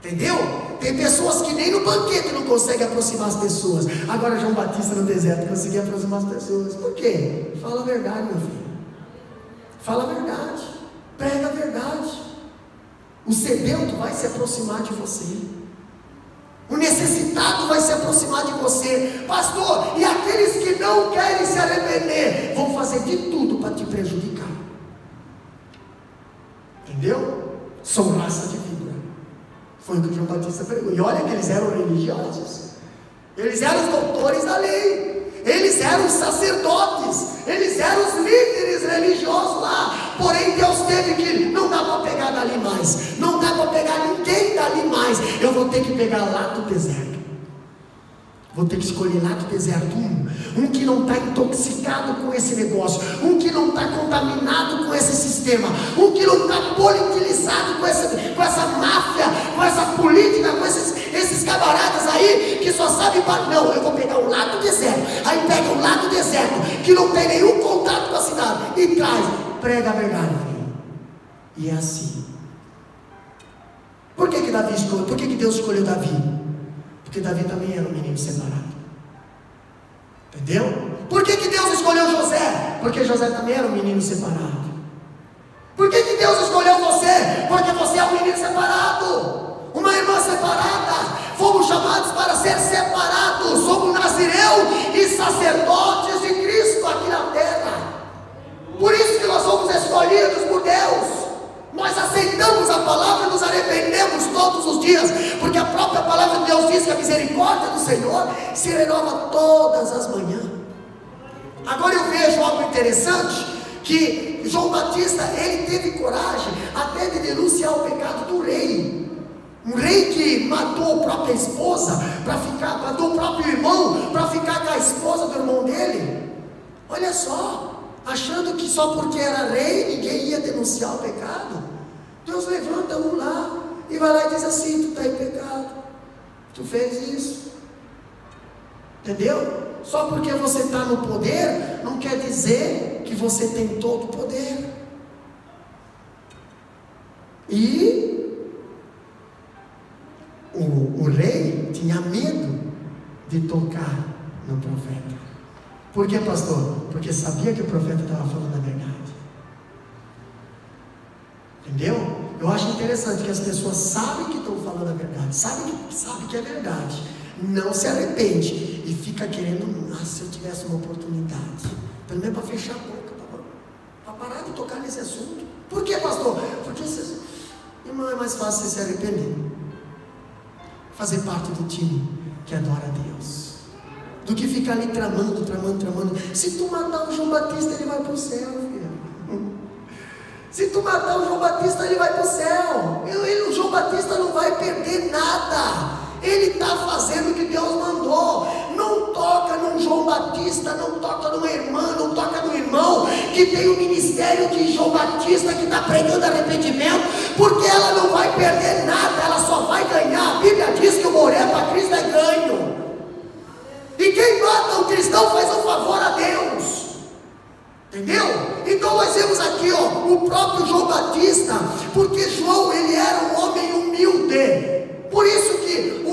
S1: Entendeu? Tem pessoas que nem no banquete não conseguem aproximar as pessoas. Agora João Batista no deserto conseguia aproximar as pessoas. Por quê? Fala a verdade, meu filho. Fala a verdade. Prega a verdade. O sedento vai se aproximar de você. O necessitado vai se aproximar de você. Pastor, e aqueles que não querem se arrepender vão fazer de tudo para te prejudicar. Entendeu? São raça de víbora. Foi o que João Batista pregou. E olha que eles eram religiosos. Eles eram os doutores da lei. Eles eram os sacerdotes. Eles eram os líderes religiosos lá. Porém Deus teve que... Não dá para pegar dali mais. Não dá para pegar ninguém dali mais. Eu vou ter que pegar lá do deserto. Vou ter que escolher lá do deserto um que não está intoxicado com esse negócio, um que não está contaminado com esse sistema, um que não está politizado com essa máfia, com essa política, com esses camaradas aí que só sabem para... Não, eu vou pegar um lá do deserto. Aí pega um lá do deserto que não tem nenhum contato com a cidade e traz, prega a verdade, filho. E é assim. Por que Davi escolheu? Por que Deus escolheu Davi? Porque Davi também era um menino separado. Entendeu? Por que Deus escolheu José? Porque José também era um menino separado. Por que Deus escolheu você? Porque você é um menino separado, uma irmã separada. Fomos chamados para ser separados. Somos nazireu e sacerdotes de Cristo aqui na terra. Por isso que nós somos escolhidos por Deus. Nós aceitamos a palavra e nos arrependemos todos os dias, porque a própria palavra de Deus diz que a misericórdia do Senhor se renova todas as manhãs. Agora eu vejo algo interessante, que João Batista, ele teve coragem até de denunciar o pecado do rei. Um rei que matou a própria esposa, matou o próprio irmão, para ficar com a esposa do irmão dele. Olha só. Achando que só porque era rei ninguém ia denunciar o pecado. Deus levanta um lá e vai lá e diz assim: tu está em pecado, tu fez isso. Entendeu? Só porque você está no poder não quer dizer que você tem todo o poder. E o rei tinha medo de tocar no profeta. Por que, pastor? Porque sabia que o profeta estava falando a verdade. Entendeu? Eu acho interessante que as pessoas sabem que estão falando a verdade, sabem que é verdade, não se arrepende e fica querendo, se eu tivesse uma oportunidade, pelo menos para fechar a boca, para parar de tocar nesse assunto. Por que, pastor? Porque irmão, é mais fácil você se arrepender. fazer parte do time que adora a Deus, do que ficar ali tramando. Se tu matar o João Batista, ele vai para o céu, filho. Se tu matar o João Batista, ele vai para o céu. O João Batista não vai perder nada. Ele está fazendo o que Deus mandou. Não toca num João Batista, não toca numa irmã, não toca no irmão que tem o ministério de João Batista, que está pregando arrependimento, porque ela não vai perder nada, ela só vai ganhar. A Bíblia diz que o morrer para Cristo é ganho. E quem mata o cristão faz um favor a Deus. Entendeu? Então nós vemos aqui, o próprio João Batista, porque João, ele era um homem humilde. Por isso que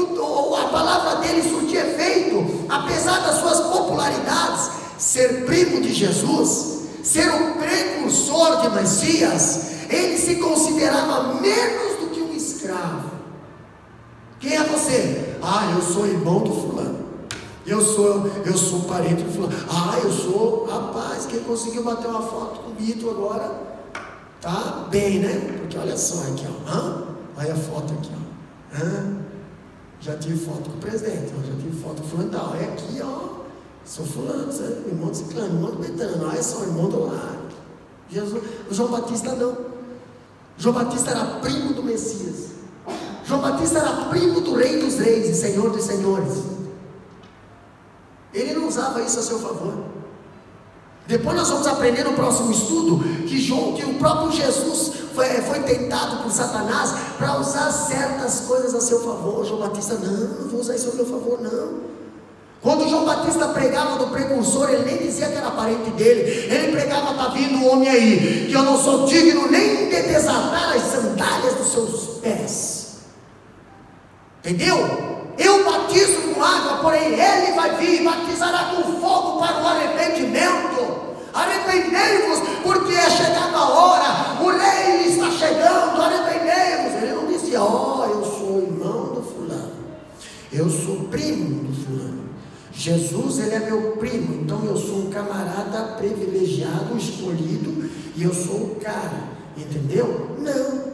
S1: a palavra dele surtia efeito, apesar das suas popularidades, ser primo de Jesus, ser o precursor de Messias, ele se considerava menos do que um escravo. Quem é você? Eu sou irmão do fulano. Eu sou parente do fulano. Eu sou, rapaz, quem conseguiu bater uma foto com o Vitor agora, tá bem, né? Porque olha só aqui, olha a foto aqui, já tive foto com o presidente, já tive foto com o fulano, olha aqui, sou fulano, irmão de ciclano, irmão do Betano, olha só, irmão do lar. O João Batista não. João Batista era primo do Messias. João Batista era primo do Rei dos Reis e Senhor dos Senhores. Ele não usava isso a seu favor. Depois nós vamos aprender no próximo estudo que o próprio Jesus foi tentado por Satanás para usar certas coisas a seu favor. João Batista, não vou usar isso a meu favor, não. Quando João Batista pregava do precursor, ele nem dizia que era parente dele. Ele pregava, está vindo um homem aí, que eu não sou digno nem de desatar as sandálias dos seus pés. Entendeu? Eu batizo com água, porém ele vai vir e batizará com fogo para o arrependimento. Arrependei-vos, porque é chegada a hora, o rei está chegando, arrependei-vos. Ele não dizia, eu sou irmão do fulano, eu sou primo do fulano. Jesus, ele é meu primo, então eu sou um camarada privilegiado, escolhido, e eu sou o cara, entendeu? Não,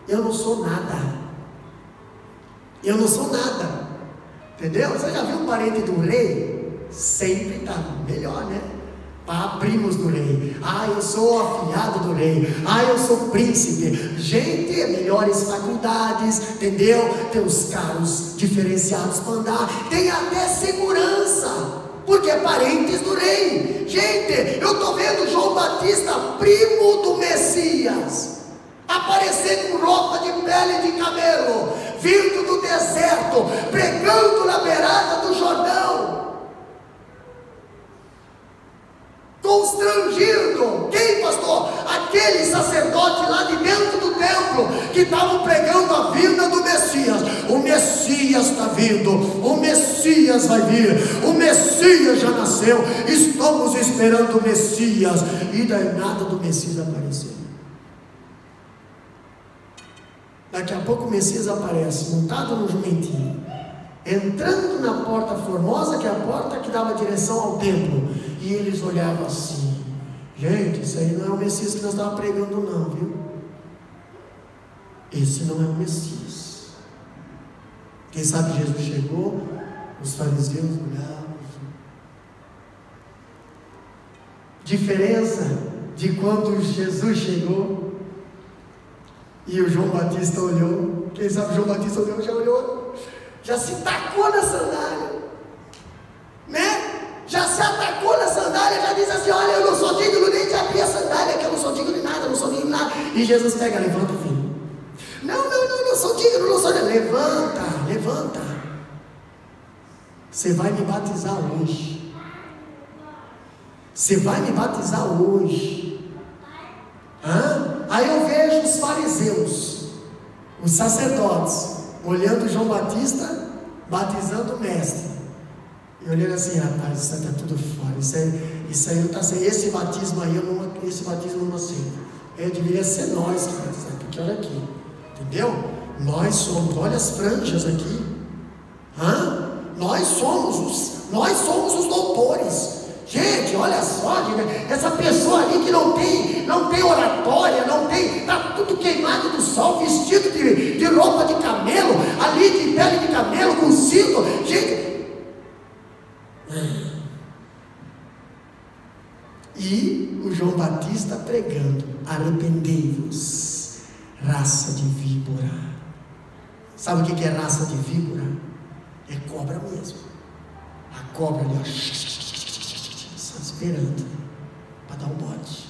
S1: eu não sou nada. Eu não sou nada, entendeu? Você já viu um parente do rei? Sempre está melhor, né? Primos do rei. Eu sou afilhado do rei. Eu sou príncipe. Gente, melhores faculdades, entendeu? Tem os carros diferenciados para andar. Tem até segurança, porque é parentes do rei. Gente, eu estou vendo João Batista, primo do Messias, aparecer com roupa de pele de camelo, vindo do deserto, pregando na beirada do Jordão, constrangindo. Quem, pastor? Aquele sacerdote lá de dentro do templo, que estavam pregando a vinda do Messias. O Messias está vindo, o Messias vai vir, o Messias já nasceu, estamos esperando o Messias. E daí nada do Messias apareceu. Daqui a pouco o Messias aparece, montado no jumentinho, entrando na porta formosa, que é a porta que dava direção ao templo. E eles olhavam assim: gente, isso aí não é o Messias que nós estávamos pregando não, viu? Esse não é o Messias. Quem sabe Jesus chegou, os fariseus olhavam. Diferença de quando Jesus chegou e o João Batista olhou. Quem sabe o João Batista olhou, já olhou, já se tacou na sandália, né? Já se atacou na sandália, já diz assim: olha, eu não sou digno nem de abrir a sandália, que eu não sou digno de nada, não sou digno de nada. E Jesus pega, levanta, filho. Não sou digno, não sou digno. Levanta. Você vai me batizar hoje. Você vai me batizar hoje. Aí eu vejo os fariseus, os sacerdotes, olhando João Batista batizando o mestre, e olhando assim: rapaz, isso está tudo fora, isso aí não está sendo, esse batismo aí, esse batismo eu não aceito. Deveria ser nós que batizamos, porque olha aqui, entendeu? Nós somos, olha as franjas aqui, nós somos os doutores. Gente, olha só, essa pessoa ali que não tem oratória, está tudo queimado do sol, vestido de roupa de camelo, ali ali de pele de camelo, com cinto, gente. E o João Batista pregando: arrependei-vos, raça de víbora. Sabe o que é raça de víbora? É cobra mesmo. A cobra ali, ó, só esperando para dar um bote.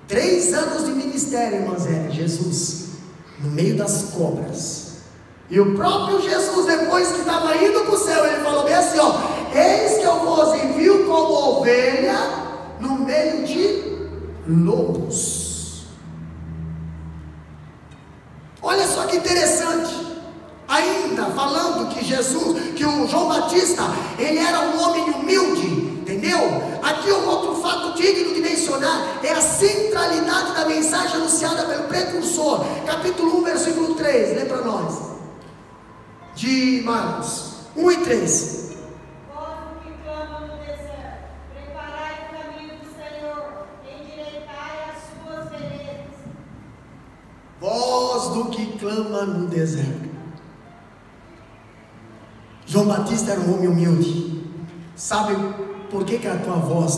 S1: 3 anos de ministério, irmãs, Jesus no meio das cobras. E o próprio Jesus, depois que estava indo para o céu, ele falou bem assim, ó: eis que eu vos envio como ovelha no meio de lobos. Olha só que interessante. Ainda falando que Jesus, que o João Batista, ele era um homem humilde, entendeu? Aqui um outro fato digno de mencionar é a centralidade da mensagem anunciada pelo precursor. Capítulo 1, versículo 3, lê para nós, de Marcos 1 e 3. Voz do que clama no deserto. João Batista era um homem humilde. Sabe por que a tua voz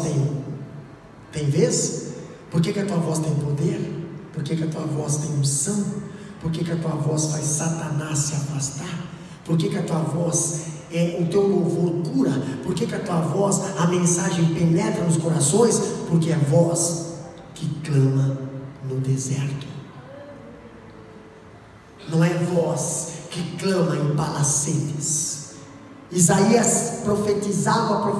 S1: tem vez? Por que a tua voz tem poder? Por que a tua voz tem unção? Por que a tua voz faz Satanás se afastar? Por que a tua voz, o teu louvor cura? Por que a tua voz, a mensagem penetra nos corações? Porque é voz que clama no deserto. Não é voz que clama em palacetes. Isaías profetizava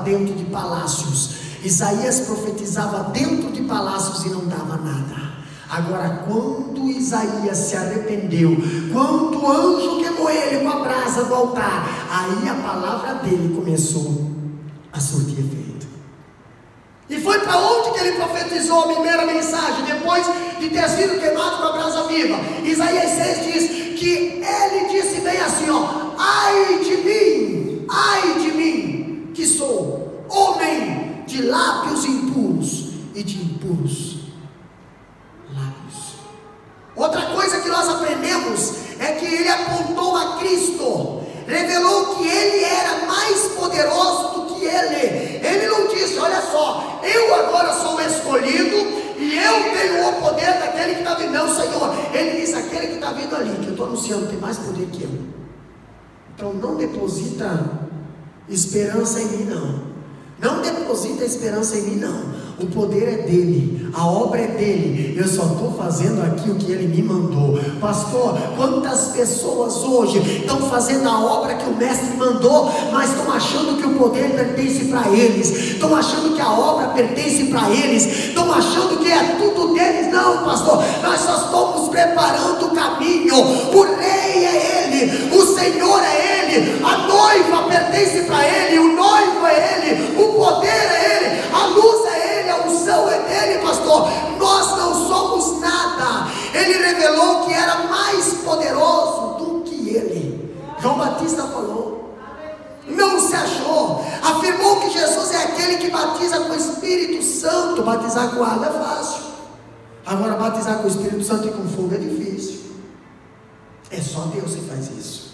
S1: dentro de palácios. Isaías profetizava dentro de palácios e não dava nada. Agora, quando Isaías se arrependeu, quando o anjo queimou ele com a brasa do altar, aí a palavra dele começou a surtir efeito. E foi para onde que ele profetizou a primeira mensagem, depois de ter sido queimado com a brasa viva? Isaías 6 diz que ele disse bem assim, ó: ai de mim, que sou homem de lábios impuros e de impuros lábios. Outra coisa que nós aprendemos é que ele apontou a Cristo, revelou que ele era mais poderoso do que ele. Ele não disse: olha só, eu agora sou o escolhido e eu tenho o poder daquele que está vindo. Não, Senhor, ele disse: aquele que está vindo ali, que eu estou anunciando, tem mais poder que eu. Então não deposita esperança em mim, não. Não deposita esperança em mim, não. O poder é dele, a obra é dele. Eu só estou fazendo aqui o que ele me mandou. Pastor, quantas pessoas hoje estão fazendo a obra que o mestre mandou, mas estão achando que o poder pertence para eles, estão achando que a obra pertence para eles, estão achando que é tudo deles. Não, pastor, nós só estamos preparando o caminho. O rei é ele, o Senhor é ele, a noiva pertence para ele, o noivo é ele, o poder é ele, a luz é ele, a unção é dele, pastor. Nós não somos nada. Ele revelou que era mais poderoso do que ele. João Batista falou, não se achou, afirmou que Jesus é aquele que batiza com o Espírito Santo. Batizar com água é fácil, agora batizar com o Espírito Santo e com fogo é difícil. É só Deus que faz isso.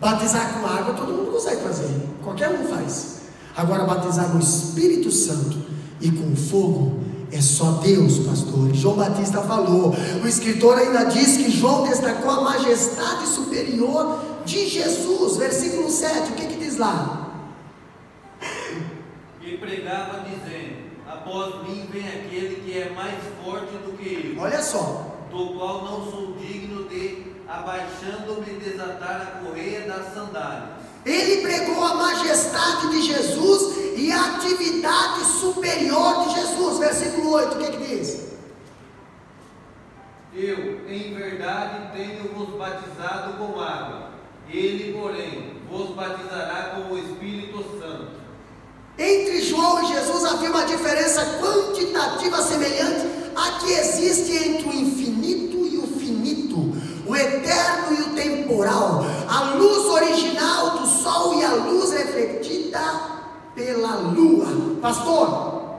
S1: Batizar com água todo mundo consegue fazer, qualquer um faz. Agora batizar com o Espírito Santo e com fogo é só Deus, pastor. João Batista falou. O escritor ainda diz que João destacou a majestade superior de Jesus. Versículo 7, o que diz lá?
S2: E pregava dizendo: após mim vem aquele que é mais forte do que eu.
S1: Olha só.
S2: Do qual não sou digno de, abaixando-me, desatar a correia das sandálias.
S1: Ele pregou a majestade de Jesus e a atividade superior de Jesus. Versículo 8, o que diz?
S2: Eu, em verdade, tenho-vos batizado com água. Ele, porém, vos batizará com o Espírito Santo.
S1: Entre João e Jesus havia uma diferença quantitativa semelhante à que existe entre o infinito e o finito, o eterno e o temporal, a luz original do sol e a luz refletida pela lua. Pastor,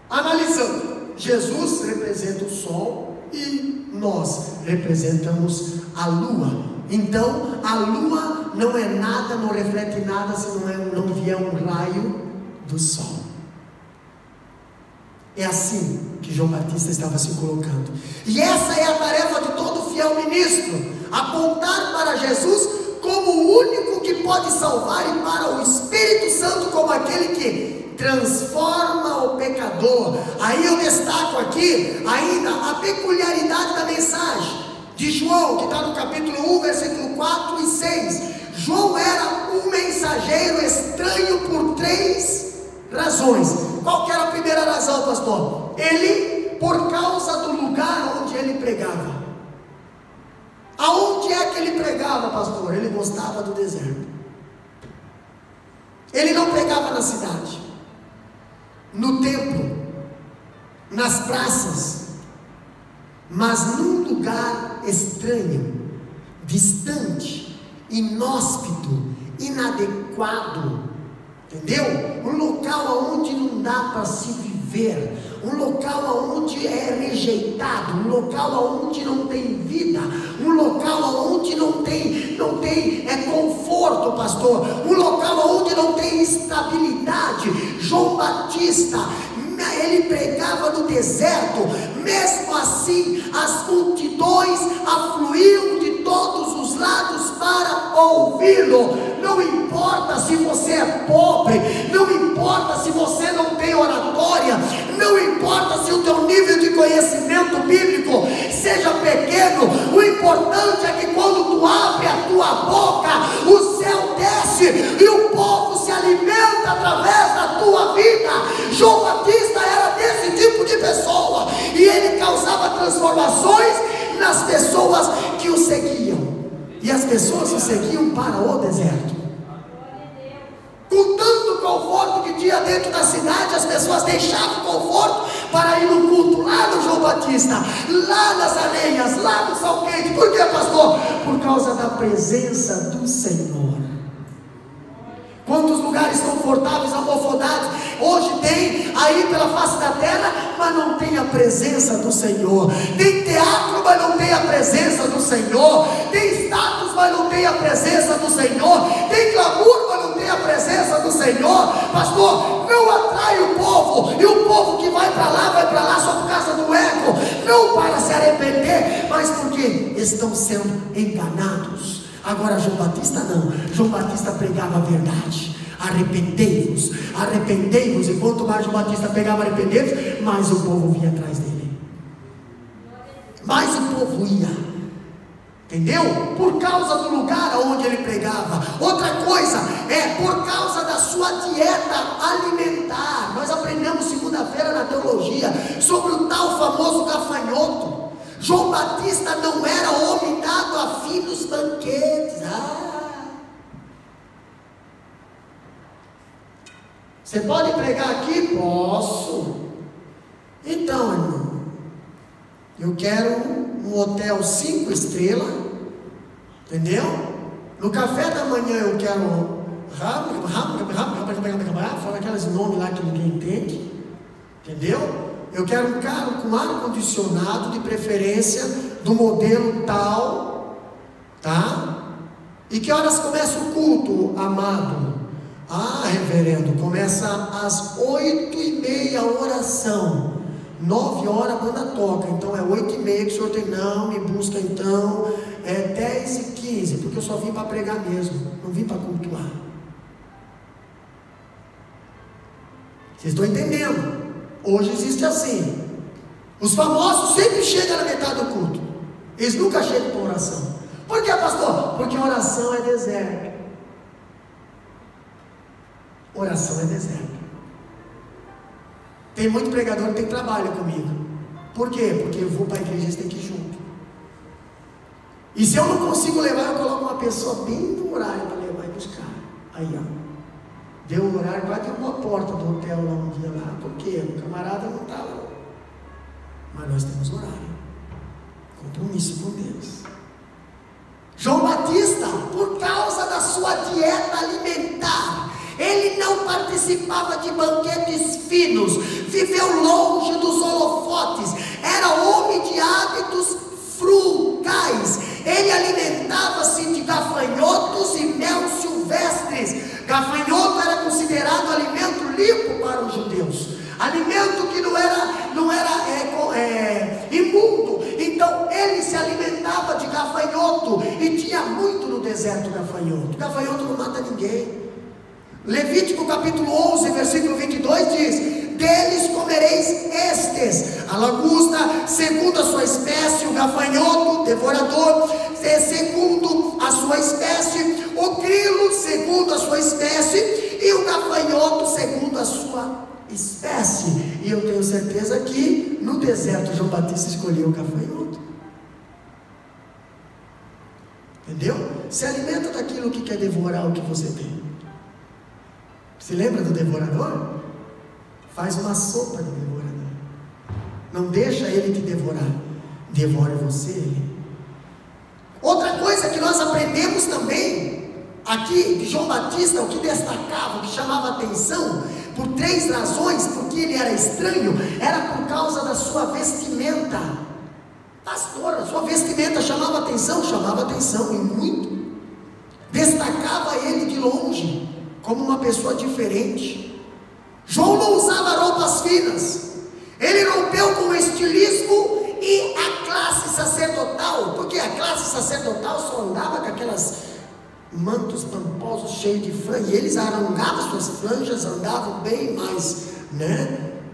S1: analisando, Jesus representa o sol e nós representamos a lua. Então a lua não é nada, não reflete nada se não vier um raio do sol. É assim que João Batista estava se colocando. E essa é a tarefa de todo fiel ministro: apontar para Jesus como o único que pode salvar, e para o Espírito Santo como aquele que transforma o pecador. Aí eu destaco aqui ainda a peculiaridade da mensagem de João, que está no capítulo 1, versículo 4 e 6. João era um mensageiro estranho por 3 razões. Qual que era a primeira razão, pastor? Ele, por causa do lugar onde ele pregava. Aonde é que ele pregava, pastor? Ele gostava do deserto. Ele não pregava na cidade, no templo, nas praças, mas num lugar estranho, distante, inóspito, inadequado, entendeu? Um local onde não dá para se viver, um local onde é rejeitado, um local onde não tem vida, um local onde não tem conforto, pastor, um local onde não tem estabilidade. João Batista, ele pregava no deserto. Mesmo assim, as multidões afluíam de todos os lados para ouvi-lo. Não importa se você é pobre, não importa se você não tem oratória, não importa se o teu nível de conhecimento bíblico seja pequeno, o importante é que quando tu abre a tua boca, o céu desce e o povo se alimenta através da tua vida. João Batista era desse tipo de pessoa, e ele causava transformações nas pessoas que o seguiam. E as pessoas o seguiam para o deserto. Com tanto conforto que tinha dentro da cidade, as pessoas deixavam o conforto para ir no culto lá no João Batista, lá nas areias, lá no Sal Quente. Por quê, pastor? Por causa da presença do Senhor. Quantos lugares confortáveis, amofodados hoje tem aí pela face da terra, mas não tem a presença do Senhor. Tem teatro, mas não tem a presença do Senhor. Tem status, mas não tem a presença do Senhor. Tem glamour, mas não tem a presença do Senhor. Pastor, não atrai o povo, e o povo que vai para lá só por causa do ego, não para se arrepender, mas porque estão sendo enganados. Agora João Batista não. João Batista pregava a verdade. Arrependei-vos, arrependei-vos. E quanto mais João Batista pegava arrependei-vos, mais o povo vinha atrás dele, mais o povo ia, entendeu? Por causa do lugar onde ele pregava. Outra coisa é por causa da sua dieta alimentar. Nós aprendemos segunda-feira na teologia sobre o tal famoso gafanhoto. João Batista não era homem dado a finos banquetes. Você pode pregar aqui? Posso. Então, irmão, eu quero um hotel 5 estrelas, entendeu? No café da manhã eu quero fala aqueles nomes lá que ninguém entende, entendeu? Eu quero um carro com ar-condicionado, de preferência do modelo tal, tá? E que horas começa o culto, amado? Ah, reverendo, começa às 8h30 a oração. 9 horas a banda toca, então é 8h30 que o senhor tem. Não, me busca então, é 10h15, porque eu só vim para pregar mesmo, não vim para cultuar. Vocês estão entendendo? Hoje existe assim. Os famosos sempre chegam na metade do culto, eles nunca chegam para oração. Por que, pastor? Porque oração é deserto. Oração é deserto. Tem muito pregador que trabalha comigo. Por quê? Porque eu vou para a igreja, eles têm que ir junto. E se eu não consigo levar, eu coloco uma pessoa bem no horário para levar e buscar. Aí, ó, deu um horário, quase deu uma porta do hotel lá um dia lá. Por quê? O camarada não estava. Mas nós temos horário, compromisso com Deus. João Batista, por causa da sua dieta alimentar, ele não participava de banquetes finos, viveu longe dos holofotes, era homem de hábitos frugais, Ele alimentava-se de gafanhotos e mel silvestres. Gafanhoto era considerado alimento limpo para os judeus, alimento que não era imundo. Então ele se alimentava de gafanhoto, e tinha muito no deserto gafanhoto. Gafanhoto não mata ninguém. Levítico capítulo 11, versículo 22 diz: deles comereis estes, a lagosta segundo a sua espécie, o gafanhoto devorador segundo a sua espécie, o grilo segundo a sua espécie, e o gafanhoto segundo a sua espécie. E eu tenho certeza que no deserto João Batista escolheu o gafanhoto. Entendeu? Se alimenta daquilo que quer devorar o que você tem. Se lembra do devorador? Faz uma sopa de devorador. Não deixa ele te devorar, devora você. Outra coisa que nós aprendemos também aqui de João Batista, o que destacava, o que chamava atenção, por 3 razões, porque ele era estranho, era por causa da sua vestimenta. Pastor, a sua vestimenta chamava atenção e muito. Destacava ele de longe, como uma pessoa diferente. João não usava roupas finas, ele rompeu com o estilismo e a classe sacerdotal, porque a classe sacerdotal só andava com aquelas mantos pamposos cheios de franja, e eles alongavam suas franjas, andavam bem mais,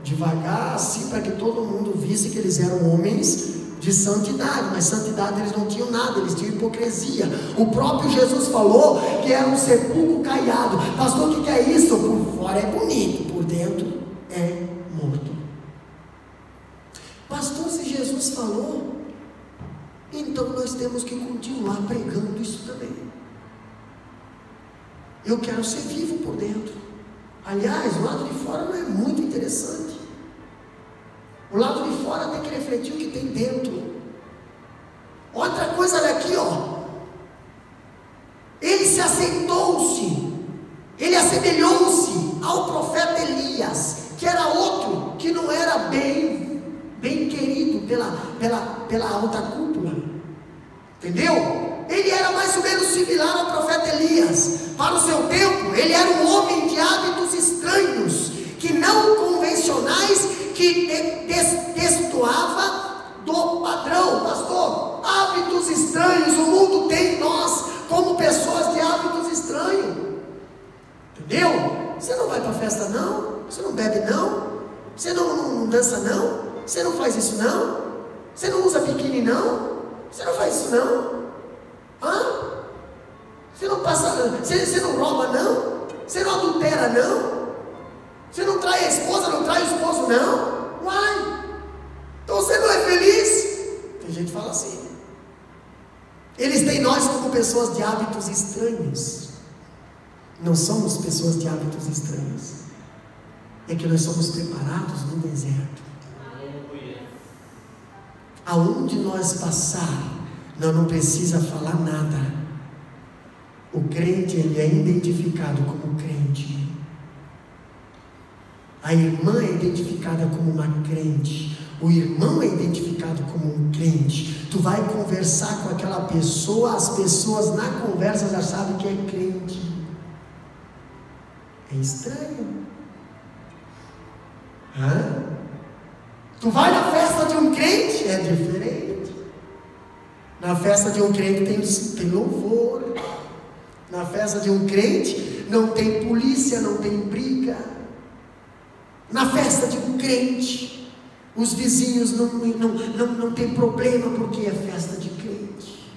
S1: devagar, assim, para que todo mundo visse que eles eram homens de santidade. Mas santidade eles não tinham nada, eles tinham hipocrisia. O próprio Jesus falou que era um sepulcro caiado. Pastor, o que é isso? Por fora é bonito, por dentro é morto. Pastor, se Jesus falou, então nós temos que continuar pregando isso também. Eu quero ser vivo por dentro. Aliás, o lado de fora não é muito interessante. O lado de fora tem que refletir o que tem dentro. Outra coisa, olha aqui, ó. Ele se assentou-se, ele assemelhou-se ao profeta Elias, que era outro que não era bem querido pela alta cúpula. Entendeu? Ele era mais ou menos similar ao profeta Elias. Para o seu tempo, ele era um homem de hábitos estranhos, que não convencionais, que destoava do padrão. Pastor, hábitos estranhos, o mundo tem nós como pessoas de hábitos estranhos. Entendeu? Você não vai para a festa não, você não bebe não, você não dança não, você não faz isso não, você não usa biquíni não, você não faz isso não. Você não passa, você não rouba não, você não adultera não, você não trai a esposa, não trai o esposo não. Uai, então você não é feliz? Tem gente que fala assim. Eles têm nós como pessoas de hábitos estranhos. Não somos pessoas de hábitos estranhos, é que nós somos preparados no deserto. Aonde nós passar, nós não precisa falar nada. O crente, ele é identificado como crente. A irmã é identificada como uma crente. O irmão é identificado como um crente. Tu vai conversar com aquela pessoa, as pessoas na conversa já sabem que é crente. É estranho. Tu vai na festa de um crente, é diferente. Na festa de um crente tem louvor. Na festa de um crente não tem polícia, não tem briga. Na festa de um crente, os vizinhos não tem problema, porque é festa de crente.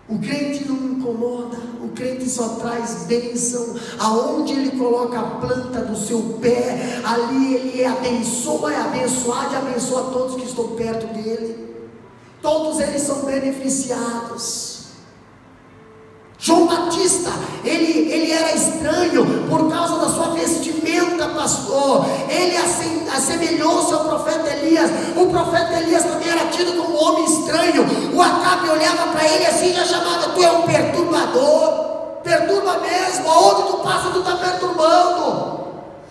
S1: O crente não incomoda, o crente só traz bênção. Aonde ele coloca a planta do seu pé, ali ele abençoa, é abençoado e abençoa todos que estão perto dele. Todos eles são beneficiados. João Batista, ele era estranho por causa da sua vestimenta, pastor. Ele assemelhou-se ao profeta Elias. O profeta Elias também era tido como um homem estranho. O Acabe olhava para ele assim e já chamava: tu é um perturbador. Perturba mesmo, aonde tu passa tu está perturbando.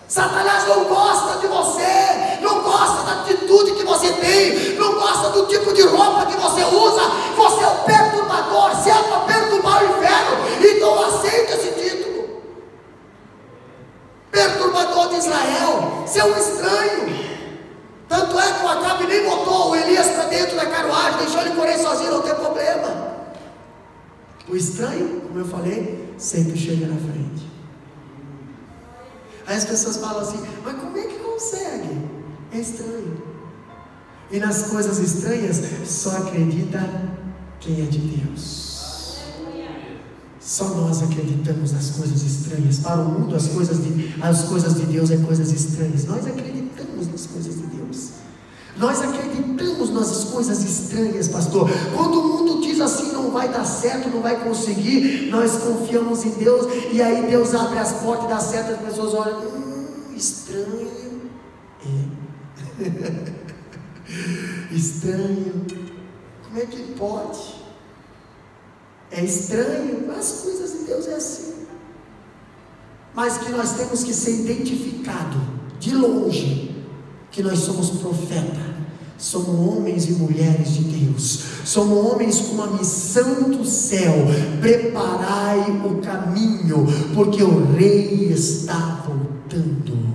S1: Satanás não gosta de você, não gosta da atitude que você tem, não gosta causa do tipo de roupa que você usa, você é um perturbador. Se é para perturbar o inferno, então aceita esse título. Perturbador de Israel, você é um estranho. Tanto é que o Acabe nem botou o Elias para dentro da carruagem, deixou ele correr sozinho, não tem problema. O estranho, como eu falei, sempre chega na frente. Aí as pessoas falam assim: mas como é que consegue? É estranho. E nas coisas estranhas só acredita quem é de Deus. Só nós acreditamos nas coisas estranhas. Para o mundo as coisas de Deus é coisas estranhas. Nós acreditamos nas coisas de Deus. Nós acreditamos nas coisas estranhas, pastor. Quando o mundo diz assim, não vai dar certo, não vai conseguir, nós confiamos em Deus, e aí Deus abre as portas e dá certo, as pessoas olham, estranho. Estranho. Como é que pode? É estranho. As coisas de Deus é assim. Mas que nós temos que ser identificado de longe, que nós somos profeta, somos homens e mulheres de Deus, somos homens com uma missão do céu. Preparai o caminho, porque o Rei está voltando.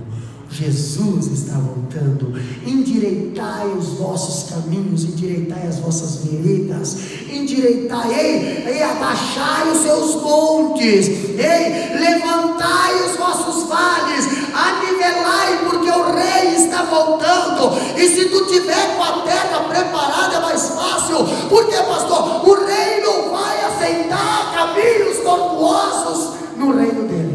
S1: Jesus está voltando. Endireitai os vossos caminhos, endireitai as vossas veredas, endireitai, abaixai os seus montes, levantai os vossos vales, anivelai, porque o Rei está voltando. E se tu tiver com a terra preparada é mais fácil, porque, pastor, o Rei não vai aceitar caminhos tortuosos no reino dele.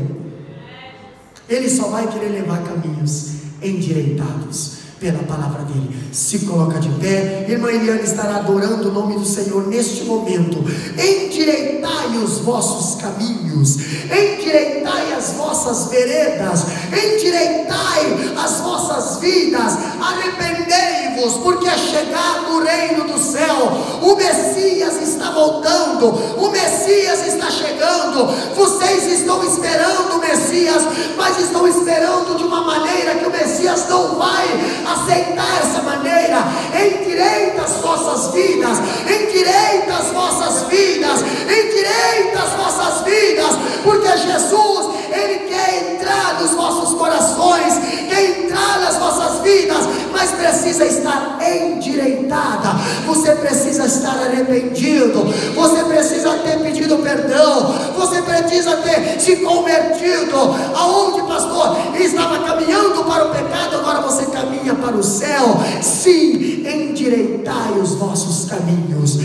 S1: Ele só vai querer levar caminhos endireitados pela palavra dele. Se coloca de pé. Irmã Eliane estará adorando o nome do Senhor neste momento. Endireitai os vossos caminhos, endireitai as vossas veredas, endireitai as vossas vidas, arrependei-vos, porque é chegado o reino do céu. O Messias está voltando, o Messias está chegando. Vocês estão esperando o Messias, mas estão esperando de uma maneira que o Messias não vai aceitar essa maneira. Endireita as vossas vidas, endireita as vossas vidas, endireita as vossas vidas, porque Jesus, Ele quer entrar nos vossos corações, quer entrar nas vossas vidas, mas precisa estar endireitada. Você precisa estar arrependido, você precisa ter pedido perdão, você precisa ter se convertido. Aonde, pastor, estava caminhando para o pecado, agora você caminha para o céu. Sim, endireitai os vossos caminhos.